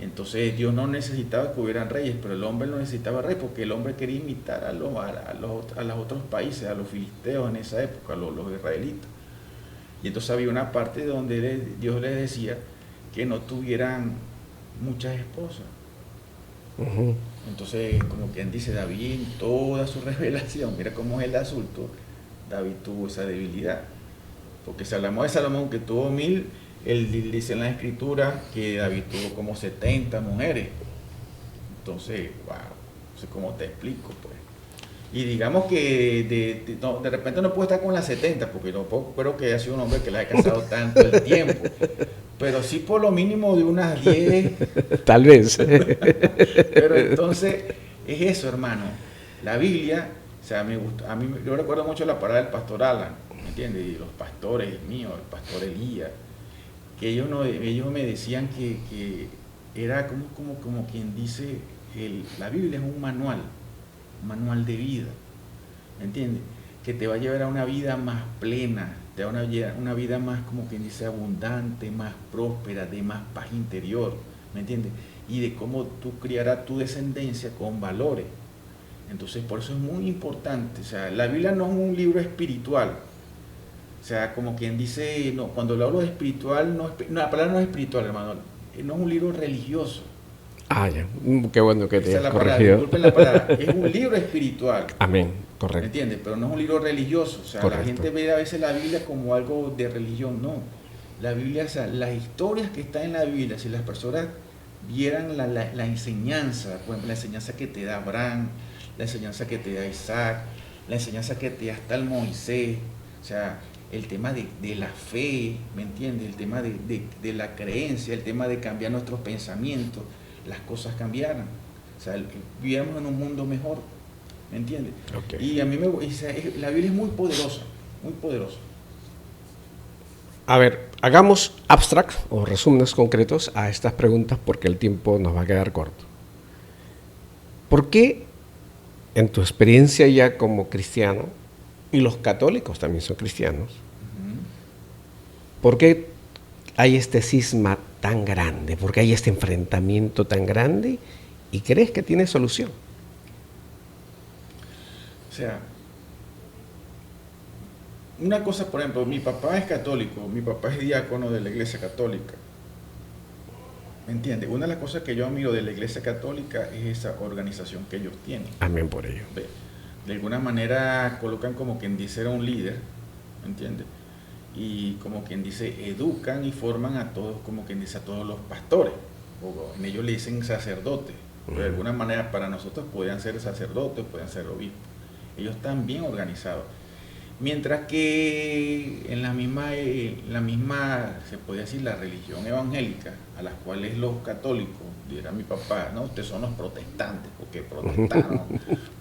B: Entonces Dios no necesitaba que hubieran reyes, pero el hombre no necesitaba reyes porque el hombre quería imitar a los otros países, a los filisteos en esa época, a los israelitas. Y entonces había una parte donde Dios les decía que no tuvieran muchas esposas. Uh-huh. Entonces, como quien dice, David en toda su revelación, mira cómo es el asunto, David tuvo esa debilidad. Porque si hablamos de Salomón, que tuvo 1000, él dice en la escritura que David tuvo como 70 mujeres. Entonces, wow, no sé cómo te explico, pues. Y digamos que de repente no puede estar con las 70, porque tampoco creo que haya sido un hombre que la haya casado tanto el tiempo. Pero sí por lo mínimo de unas 10.
A: Tal vez.
B: Pero entonces, es eso, hermano. La Biblia, o sea, me gusta, yo recuerdo mucho la palabra del pastor Alan, ¿me entiendes? Y los pastores míos, el pastor Elías, que ellos me decían que era como quien dice, la Biblia es un manual de vida, ¿me entiendes? Que te va a llevar a una vida más plena, te va a llevar una vida más, como quien dice, abundante, más próspera, de más paz interior, ¿me entiendes? Y de cómo tú criarás tu descendencia con valores. Entonces, por eso es muy importante. O sea, la Biblia no es un libro espiritual. O sea, como quien dice, no, cuando le hablo de espiritual, la palabra no es espiritual, hermano, no es un libro religioso.
A: Ah, ya. Qué bueno que te has
B: corregido. Disculpen la palabra. Es un libro espiritual.
A: Amén. Correcto.
B: ¿Me entiendes? Pero no es un libro religioso. O sea, correcto. La gente ve a veces la Biblia como algo de religión. No. La Biblia, o sea, las historias que están en la Biblia, si las personas vieran la enseñanza, por ejemplo, la enseñanza que te da Abraham, la enseñanza que te da Isaac, la enseñanza que te da hasta el Moisés, o sea, el tema de la fe, ¿me entiendes? El tema de la creencia, el tema de cambiar nuestros pensamientos, las cosas cambiaran. O sea, vivíamos en un mundo mejor, ¿me entiendes? Okay. Y a mí la Biblia es muy poderosa, muy poderoso.
A: A ver, hagamos abstract o resúmenes concretos a estas preguntas porque el tiempo nos va a quedar corto. ¿Por qué, en tu experiencia ya como cristiano, y los católicos también son cristianos, por qué hay este cisma tan grande? ¿Por qué hay este enfrentamiento tan grande? ¿Y crees que tiene solución?
B: O sea, una cosa, por ejemplo, mi papá es católico, mi papá es diácono de la Iglesia Católica. ¿Me entiendes? Una de las cosas que yo admiro de la Iglesia Católica es esa organización que ellos tienen.
A: Amén por ello.
B: De alguna manera colocan como quien dice a un líder, ¿me entiendes? Y como quien dice, educan y forman a todos, como quien dice, a todos los pastores. O en ellos le dicen sacerdotes. Pero de alguna manera para nosotros podían ser sacerdotes, podían ser obispos. Ellos están bien organizados. Mientras que en la misma, se podría decir, la religión evangélica, a las cuales los católicos, dirá mi papá, no, ustedes son los protestantes, porque protestaron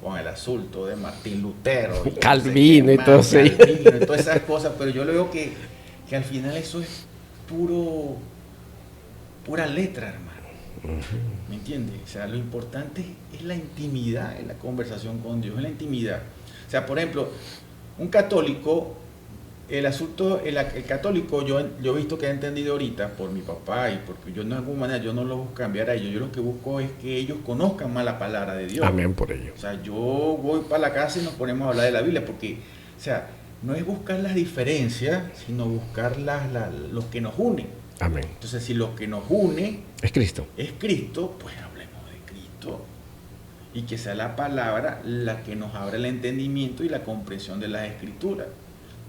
B: con el asunto de Martín Lutero, y
A: Calvino y todo eso.
B: Calvino y todas esas cosas, pero yo le veo que al final eso es pura letra, hermano. ¿Me entiendes? O sea, lo importante es la intimidad, en la conversación con Dios, es la intimidad. O sea, por ejemplo, un católico, el católico, yo he visto que ha entendido ahorita por mi papá y porque yo de alguna manera yo no lo busco cambiar a ellos, yo lo que busco es que ellos conozcan más la palabra de Dios.
A: Amén por ello.
B: O sea, yo voy para la casa y nos ponemos a hablar de la Biblia porque, o sea, no es buscar las diferencias, sino buscar los que nos unen.
A: Amén.
B: Entonces, si lo que nos une
A: es Cristo,
B: pues hablemos de Cristo. Y que sea la palabra la que nos abra el entendimiento y la comprensión de las escrituras.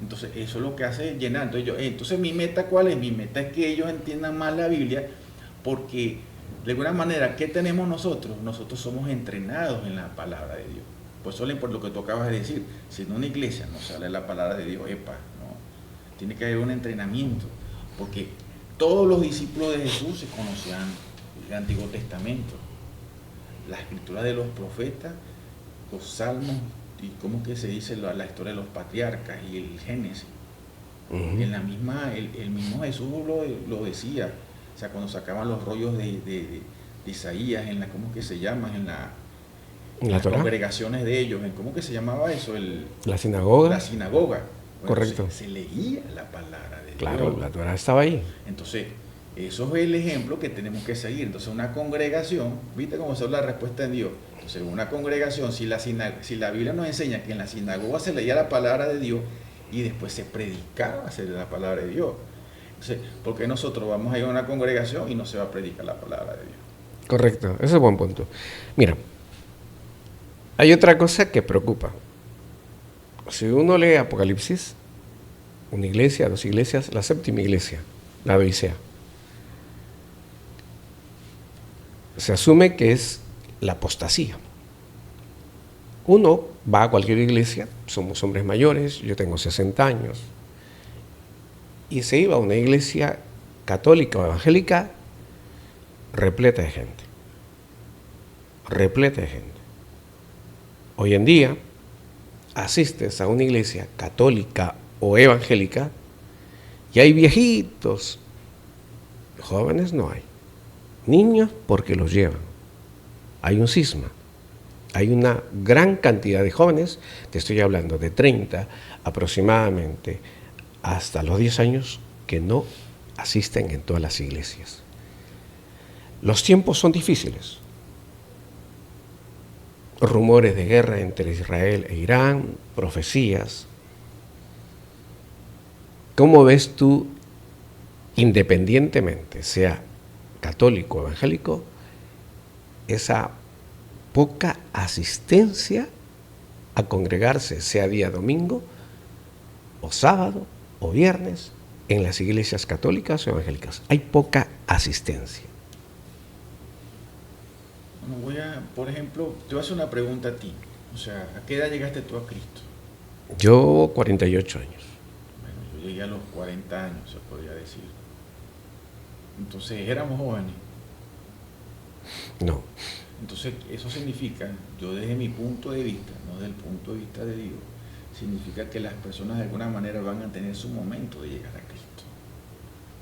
B: Entonces eso es lo que hace llenando. Entonces mi meta, ¿cuál es? Mi meta es que ellos entiendan más la Biblia, porque de alguna manera, ¿qué tenemos nosotros? Nosotros somos entrenados en la palabra de Dios. Por lo que tú acabas de decir, si en una iglesia no sale la palabra de Dios, no. Tiene que haber un entrenamiento, porque todos los discípulos de Jesús se conocían el Antiguo Testamento, la escritura de los profetas, los salmos, y cómo que se dice la historia de los patriarcas y el Génesis. En la misma, el mismo Jesús lo decía, o sea, cuando sacaban los rollos de Isaías, ¿cómo que se llama? En las congregaciones de ellos, ¿cómo que se llamaba eso?
A: La sinagoga.
B: La sinagoga. Bueno,
A: correcto.
B: Se leía la palabra de Dios.
A: Claro, la Torá estaba ahí.
B: Entonces, eso es el ejemplo que tenemos que seguir. Entonces, una congregación, ¿viste cómo se habla la respuesta en Dios? Entonces, una congregación, si la Biblia nos enseña que en la sinagoga se leía la palabra de Dios y después se predicaba la palabra de Dios. Entonces, ¿por qué nosotros vamos a ir a una congregación y no se va a predicar la palabra de Dios?
A: Correcto, ese es buen punto. Mira, hay otra cosa que preocupa. Si uno lee Apocalipsis, una iglesia, dos iglesias, la séptima iglesia, la Odisea, se asume que es la apostasía. Uno va a cualquier iglesia, somos hombres mayores, yo tengo 60 años, y se iba a una iglesia católica o evangélica repleta de gente. Repleta de gente. Hoy en día, asistes a una iglesia católica o evangélica y hay viejitos, jóvenes no hay. Niños porque los llevan. Hay un cisma. Hay una gran cantidad de jóvenes, te estoy hablando de 30 aproximadamente, hasta los 10 años, que no asisten en todas las iglesias. Los tiempos son difíciles. Rumores de guerra entre Israel e Irán, profecías. ¿Cómo ves tú, independientemente, sea católico o evangélico, esa poca asistencia a congregarse, sea día domingo, o sábado, o viernes, en las iglesias católicas o evangélicas? Hay poca asistencia.
B: Bueno, por ejemplo, te voy a hacer una pregunta a ti. O sea, ¿a qué edad llegaste tú a Cristo?
A: Yo, 48 años.
B: Bueno, yo llegué a los 40 años, se podría decir. Entonces, ¿éramos jóvenes?
A: No.
B: Entonces, eso significa, yo desde mi punto de vista, no desde el punto de vista de Dios, significa que las personas de alguna manera van a tener su momento de llegar a Cristo.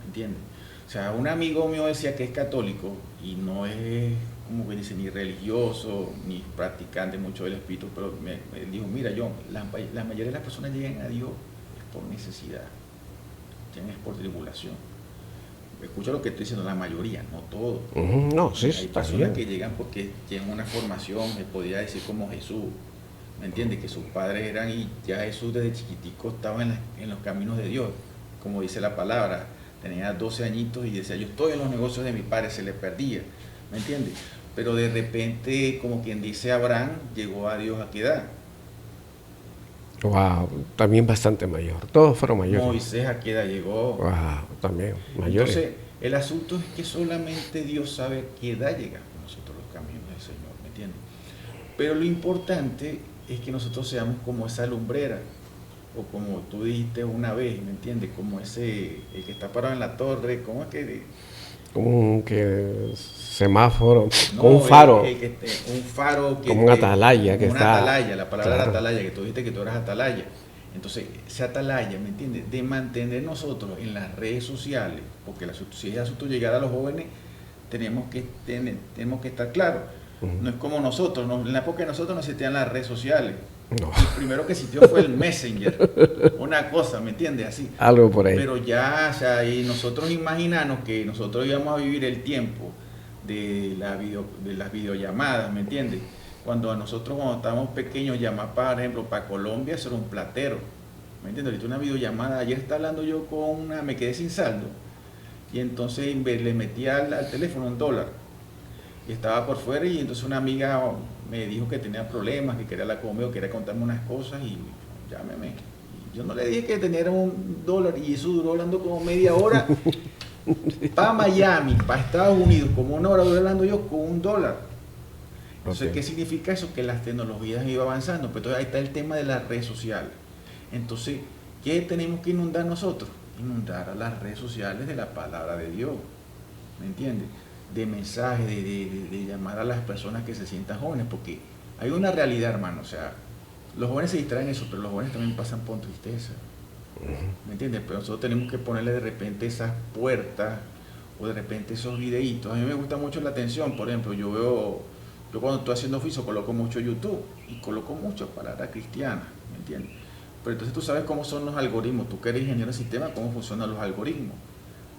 B: ¿Me entiendes? O sea, un amigo mío decía que es católico y no es, como que dice, ni religioso, ni practicante mucho del espíritu, pero me dijo, mira, John, la mayoría de las personas llegan a Dios es por necesidad, es por tribulación. Escucha lo que estoy diciendo, la mayoría, no todo.
A: No, sí,
B: hay personas que llegan porque tienen una formación, se podría decir como Jesús, ¿me entiendes? Que sus padres eran, y ya Jesús desde chiquitico estaba en los caminos de Dios, como dice la palabra, tenía 12 añitos y decía, yo estoy en los negocios de mi padre, se le perdía, ¿me entiendes? Pero de repente, como quien dice, Abraham llegó a Dios a qué edad.
A: Wow, también bastante mayor. Todos fueron mayores.
B: Moisés a qué edad llegó.
A: Wow, también mayores.
B: Entonces, el asunto es que solamente Dios sabe a qué edad llegamos nosotros los caminos del Señor, ¿me entiendes? Pero lo importante es que nosotros seamos como esa lumbrera, o como tú dijiste una vez, ¿me entiendes? Como ese, el que está parado en la torre, ¿cómo es que?
A: Como un semáforo,
B: No,
A: como un faro.
B: Un faro que...
A: Como una atalaya que está...
B: Una atalaya, la palabra
A: claro.
B: atalaya, que tú dijiste que tú eras atalaya. Entonces, esa atalaya, ¿me entiendes? De mantener nosotros en las redes sociales, porque si es asunto llegar a los jóvenes, tenemos que estar claros. No es como nosotros, en la época de nosotros no existían las redes sociales.
A: No.
B: El primero que existió fue el Messenger, una cosa, ¿me entiendes? Así.
A: Algo por ahí.
B: Pero ya, o sea, y nosotros imaginamos que nosotros íbamos a vivir el tiempo de las videollamadas, ¿me entiendes? Cuando estábamos pequeños, llamar, por ejemplo, para Colombia, eso era un platero, ¿me entiendes? Ahorita una videollamada, ayer estaba hablando yo me quedé sin saldo, y entonces le metí al teléfono $1, y estaba por fuera, y entonces una amiga me dijo que tenía problemas, que quería hablar conmigo, quería contarme unas cosas, y llámeme. Y yo no le dije que tenía $1, y eso duró hablando como media hora, para Miami, para Estados Unidos, como 1 hora duré hablando yo con $1. Entonces, okay. ¿Qué significa eso? Que las tecnologías iban avanzando. Pero entonces ahí está el tema de las redes sociales. Entonces, ¿qué tenemos que inundar nosotros? Inundar a las redes sociales de la palabra de Dios. ¿Me entiendes? De mensajes, de llamar a las personas que se sientan jóvenes. Porque hay una realidad, hermano. O sea, los jóvenes se distraen eso, pero los jóvenes también pasan por tristeza. ¿Me entiendes? Pero nosotros tenemos que ponerle de repente esas puertas o de repente esos videitos. A mí me gusta mucho la atención. Por ejemplo, yo cuando estoy haciendo oficio coloco mucho YouTube y coloco muchas palabras cristianas, ¿me entiendes? Pero entonces tú sabes cómo son los algoritmos, tú que eres ingeniero de sistema, cómo funcionan los algoritmos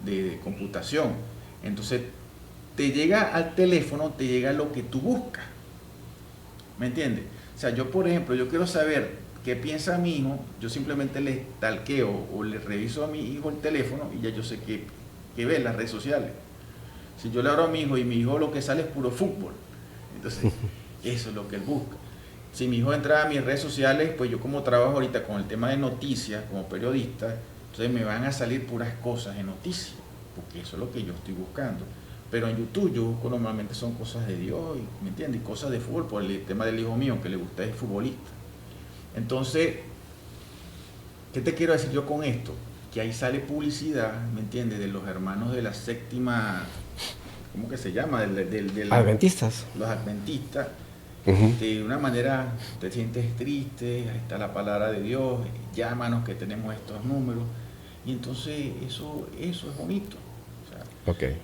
B: de computación. Entonces te llega al teléfono, te llega lo que tú buscas, ¿me entiendes? O sea, yo por ejemplo, yo quiero saber qué piensa mi hijo, yo simplemente le talqueo o le reviso a mi hijo el teléfono y ya yo sé que ve en las redes sociales. Si yo le abro a mi hijo y mi hijo lo que sale es puro fútbol, entonces eso es lo que él busca. Si mi hijo entra a mis redes sociales, pues yo como trabajo ahorita con el tema de noticias, como periodista, entonces me van a salir puras cosas de noticias, porque eso es lo que yo estoy buscando. Pero en YouTube yo busco normalmente son cosas de Dios, ¿me entiendes? Cosas de fútbol, por el tema del hijo mío, que le gusta es futbolista. Entonces, ¿qué te quiero decir yo con esto? Que ahí sale publicidad, ¿me entiendes? De los hermanos de la séptima, ¿cómo que se llama?
A: Adventistas.
B: Los adventistas.
A: Uh-huh.
B: De una manera te sientes triste, ahí está la palabra de Dios, llámanos que tenemos estos números. Y entonces eso es bonito. O sea,
A: okay.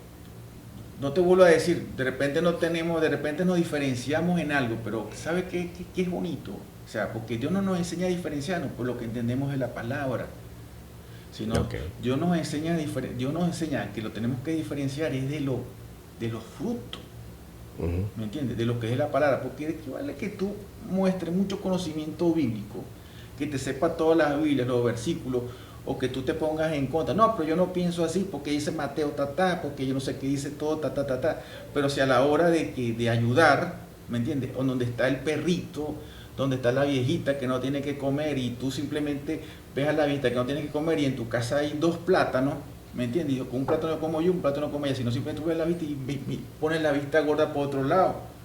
B: No te vuelvo a decir, de repente nos diferenciamos en algo, pero ¿sabes qué es bonito? O sea, porque Dios no nos enseña a diferenciarnos por lo que entendemos de la palabra, sino okay. Dios nos enseña que lo tenemos que diferenciar es de los frutos, uh-huh. ¿Me entiendes? De lo que es la palabra, porque equivale que tú muestres mucho conocimiento bíblico, que te sepa todas las Biblias, los versículos, o que tú te pongas en contra. No, pero yo no pienso así porque dice Mateo porque yo no sé qué dice todo pero si a la hora de ayudar, ¿me entiendes? O donde está el perrito, donde está la viejita que no tiene que comer y tú simplemente ves a la viejita que no tiene que comer y en tu casa hay 2 plátanos, ¿me entiendes? Y yo, con un plátano como yo, un plátano como ella, sino simplemente tú ves la vista y pones la vista gorda por otro lado.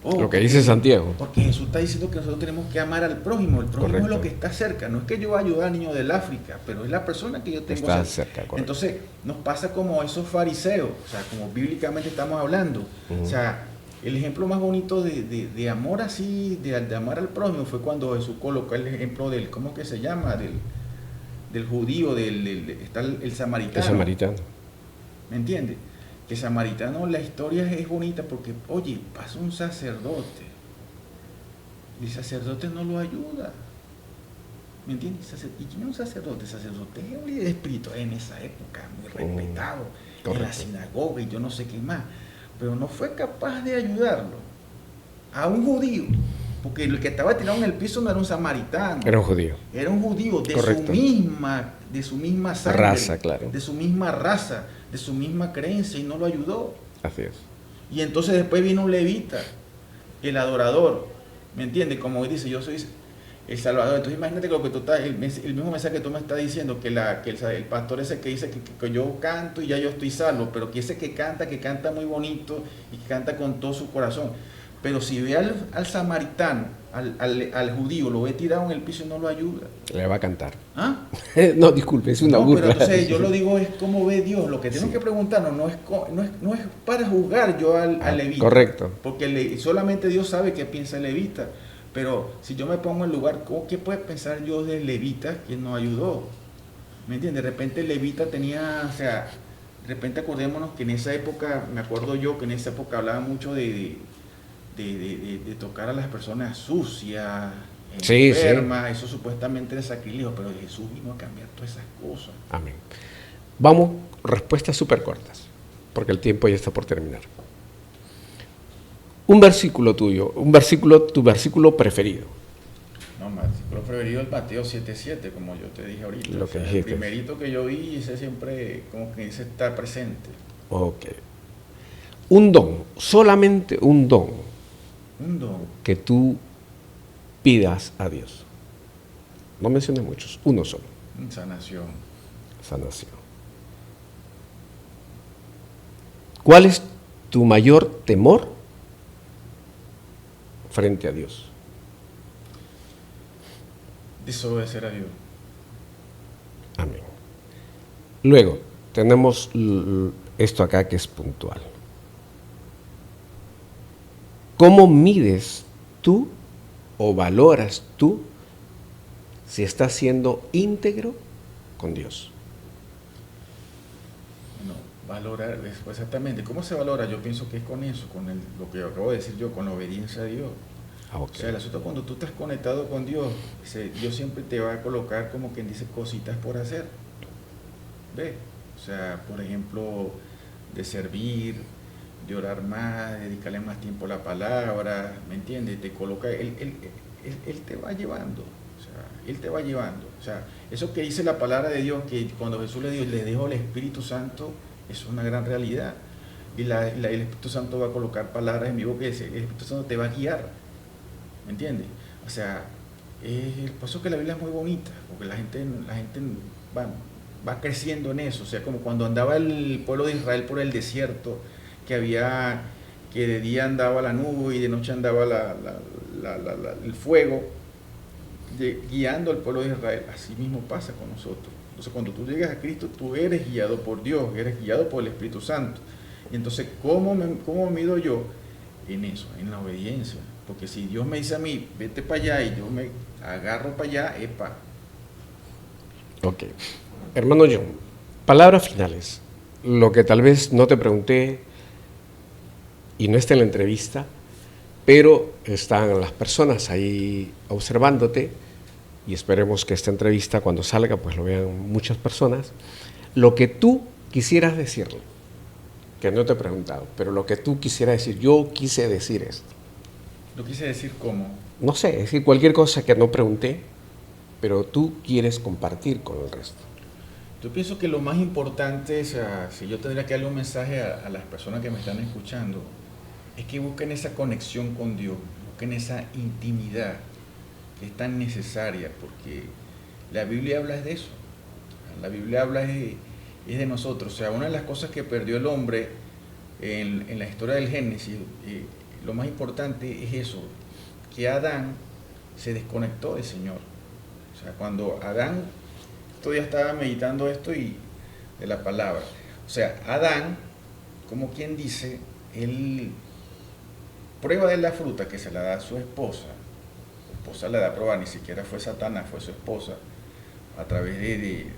A: Lo que dice Santiago.
B: Porque Jesús está diciendo que nosotros tenemos que amar al prójimo. El prójimo Correcto. Es lo que está cerca. No es que yo vaya a ayudar al niño del África, pero es la persona que yo tengo
A: está cerca.
B: Entonces nos pasa como esos fariseos, o sea, como bíblicamente estamos hablando. Uh-huh. O sea, el ejemplo más bonito de amor así, de amar al prójimo, fue cuando Jesús colocó el ejemplo del, ¿cómo que se llama? Del judío, está el samaritano.
A: El samaritano.
B: ¿Me entiendes? Que samaritano, la historia es bonita porque, oye, pasa un sacerdote y el sacerdote no lo ayuda. ¿Me entiendes? ¿Y quién es un sacerdote? El sacerdote es un líder espiritual en esa época, muy respetado, en la sinagoga y yo no sé qué más. Pero no fue capaz de ayudarlo a un judío, porque el que estaba tirado en el piso no era un samaritano.
A: Era un judío.
B: Era un judío de su misma sangre,
A: raza, claro.
B: de su misma raza, de su misma creencia, y no lo ayudó.
A: Así es.
B: Y entonces después vino un levita, el adorador, ¿me entiendes? Como dice, yo soy el Salvador. Entonces imagínate lo que tú estás, el mismo mensaje que tú me estás diciendo, que el pastor ese que dice que yo canto y ya yo estoy salvo, pero que ese que canta muy bonito y que canta con todo su corazón. Pero si ve al samaritano, al judío, lo ve tirado en el piso y no lo ayuda.
A: Le va a cantar.
B: ¿Ah?
A: No, disculpe, es una burla.
B: Pero entonces yo lo digo es cómo ve Dios. Lo que tenemos que preguntarnos no es para juzgar yo al levita.
A: Correcto.
B: Porque solamente Dios sabe qué piensa el levita. Pero si yo me pongo en lugar, ¿qué puede pensar yo del levita que nos ayudó? ¿Me entiendes? De repente el levita tenía, o sea, de repente acordémonos que en esa época, me acuerdo yo que en esa época hablaba mucho de tocar a las personas sucias, enfermas, eso supuestamente era sacrilegio, pero Jesús vino a cambiar todas esas cosas.
A: Amén. Vamos, respuestas súper cortas, porque el tiempo ya está por terminar. Un versículo tuyo, tu versículo preferido.
B: No, mi versículo preferido es Mateo 7:7, como yo te dije ahorita.
A: Lo que dijiste.
B: El primerito que yo vi, ese siempre, como que dice, está presente.
A: Ok. Un don, solamente un don.
B: Un don.
A: Que tú pidas a Dios. No menciones muchos, uno solo.
B: Sanación.
A: Sanación. ¿Cuál es tu mayor temor frente a Dios?
B: Desobedecer a Dios.
A: Amén. Luego, tenemos esto acá que es puntual. ¿Cómo mides tú o valoras tú si estás siendo íntegro con Dios?
B: Bueno, valorar, exactamente. ¿Cómo se valora? Yo pienso que es con eso, con lo que acabo de decir yo, con la obediencia a Dios.
A: Okay.
B: O sea, el asunto cuando tú estás conectado con Dios, Dios siempre te va a colocar como quien dice cositas por hacer. ¿Ves? O sea, por ejemplo, de servir, de orar más, dedicarle más tiempo a la palabra, ¿me entiendes? Te coloca, él te va llevando, o sea, Él te va llevando. O sea, eso que dice la palabra de Dios, que cuando Jesús le dejó el Espíritu Santo, es una gran realidad. Y el Espíritu Santo va a colocar palabras en mi boca, y el Espíritu Santo te va a guiar, ¿me entiendes? O sea, por eso que la Biblia es muy bonita, porque la gente va creciendo en eso. O sea, como cuando andaba el pueblo de Israel por el desierto, que de día andaba la nube y de noche andaba el fuego, guiando al pueblo de Israel. Así mismo pasa con nosotros. Entonces, cuando tú llegas a Cristo, tú eres guiado por Dios, eres guiado por el Espíritu Santo. Y entonces, ¿cómo mido yo? En eso, en la obediencia. Porque si Dios me dice a mí, vete para allá, y yo me agarro para allá, epa.
A: Ok. Hermano John, palabras finales. Lo que tal vez no te pregunté y no está en la entrevista, pero están las personas ahí observándote, y esperemos que esta entrevista cuando salga pues lo vean muchas personas. Lo que tú quisieras decirle, que no te he preguntado, pero lo que tú quisieras decir, yo quise decir esto.
B: ¿Lo quise decir cómo?
A: No sé, decir cualquier cosa que no pregunté, pero tú quieres compartir con el resto.
B: Yo pienso que lo más importante es, si yo tendría que darle un mensaje a las personas que me están escuchando, es que busquen esa conexión con Dios, busquen esa intimidad que es tan necesaria, porque la Biblia habla de eso. La Biblia habla es de nosotros. O sea, una de las cosas que perdió el hombre en la historia del Génesis, lo más importante es eso, que Adán se desconectó del Señor. O sea, cuando Adán, todavía estaba meditando esto y de la palabra. O sea, Adán, como quien dice, él prueba de la fruta que se la da a su esposa le da a probar, ni siquiera fue Satanás, fue su esposa, a través de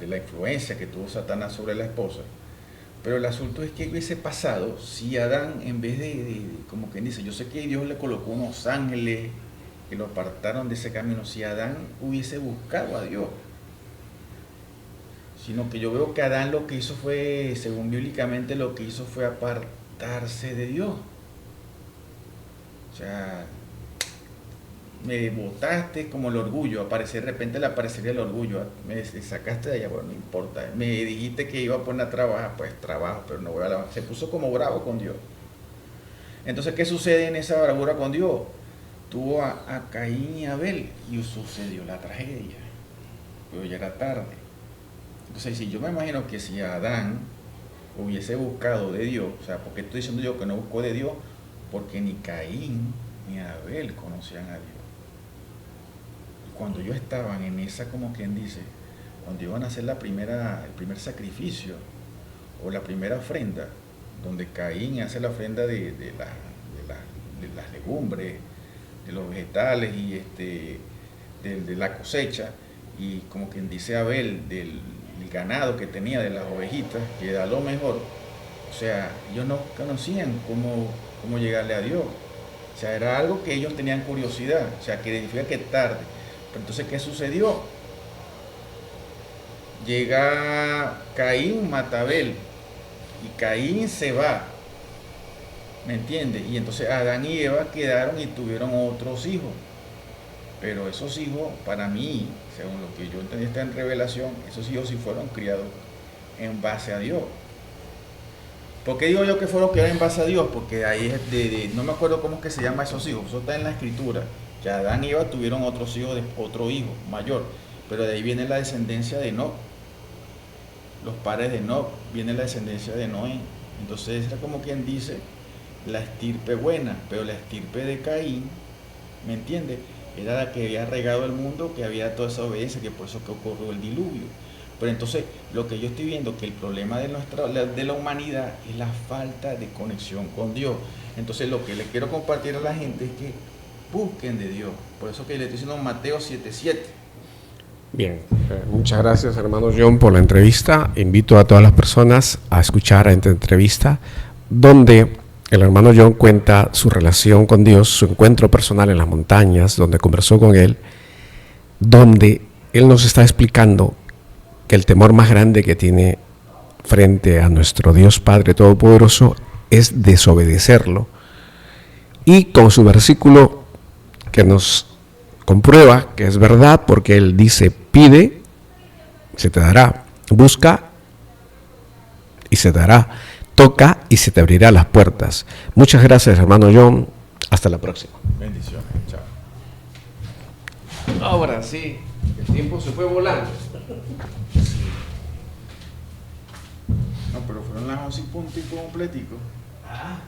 B: la influencia que tuvo Satanás sobre la esposa. Pero el asunto es que hubiese pasado si Adán, en vez como quien dice, yo sé que Dios le colocó unos ángeles que lo apartaron de ese camino, si Adán hubiese buscado a Dios, sino que yo veo que Adán lo que hizo fue, según bíblicamente, lo que hizo fue apartarse de Dios. O sea, me botaste como el orgullo, de repente le aparecería el orgullo, me sacaste de allá, bueno, no importa, me dijiste que iba a poner a trabajar, pues trabajo, pero no voy a lavar. Se puso como bravo con Dios. Entonces, ¿qué sucede en esa bravura con Dios? Tuvo a Caín y Abel y sucedió la tragedia, pero ya era tarde. Entonces, si yo me imagino que si Adán hubiese buscado de Dios, o sea, ¿por qué estoy diciendo yo que no buscó de Dios? Porque ni Caín ni Abel conocían a Dios. Cuando ellos estaban en esa, como quien dice, cuando iban a hacer el primer sacrificio o la primera ofrenda, donde Caín hace la ofrenda de las legumbres, de los vegetales y de la cosecha, y como quien dice Abel, del ganado que tenía, de las ovejitas, que da lo mejor. O sea, ellos no conocían cómo llegarle a Dios. O sea, era algo que ellos tenían curiosidad, o sea, que significa que tarde. Pero entonces, ¿qué sucedió? Llega Caín, mata a Abel, y Caín se va, ¿me entiendes? Y entonces Adán y Eva quedaron y tuvieron otros hijos. Pero esos hijos, para mí, según lo que yo entendí está en Revelación, esos hijos sí fueron criados en base a Dios. ¿Por qué digo yo que fueron criados en base a Dios? Porque ahí es no me acuerdo cómo es que se llama esos hijos, eso está en la escritura, que Adán y Eva tuvieron otros hijos de otro hijo mayor, pero de ahí viene la descendencia de Enoc, los padres de Enoc, viene la descendencia de Noé. Entonces era como quien dice la estirpe buena, pero la estirpe de Caín, ¿me entiendes? Era la que había regado el mundo, que había toda esa obediencia, que por eso que ocurrió el diluvio. Pero entonces lo que yo estoy viendo que el problema de la humanidad es la falta de conexión con Dios. Entonces lo que le quiero compartir a la gente es que busquen de Dios. Por eso que le estoy diciendo Mateo 7:7.
A: Bien, muchas gracias hermano John por la entrevista. Invito a todas las personas a escuchar esta entrevista donde el hermano John cuenta su relación con Dios, su encuentro personal en las montañas, donde conversó con él, donde él nos está explicando que el temor más grande que tiene frente a nuestro Dios Padre Todopoderoso es desobedecerlo. Y con su versículo que nos comprueba que es verdad, porque él dice, pide, se te dará, busca y se te dará, toca y se te abrirá las puertas. Muchas gracias hermano John, hasta la próxima.
B: Bendiciones, chao.
A: Ahora sí, el tiempo se fue volando.
B: No, pero fueron las 11 puntos completico.
A: Ah.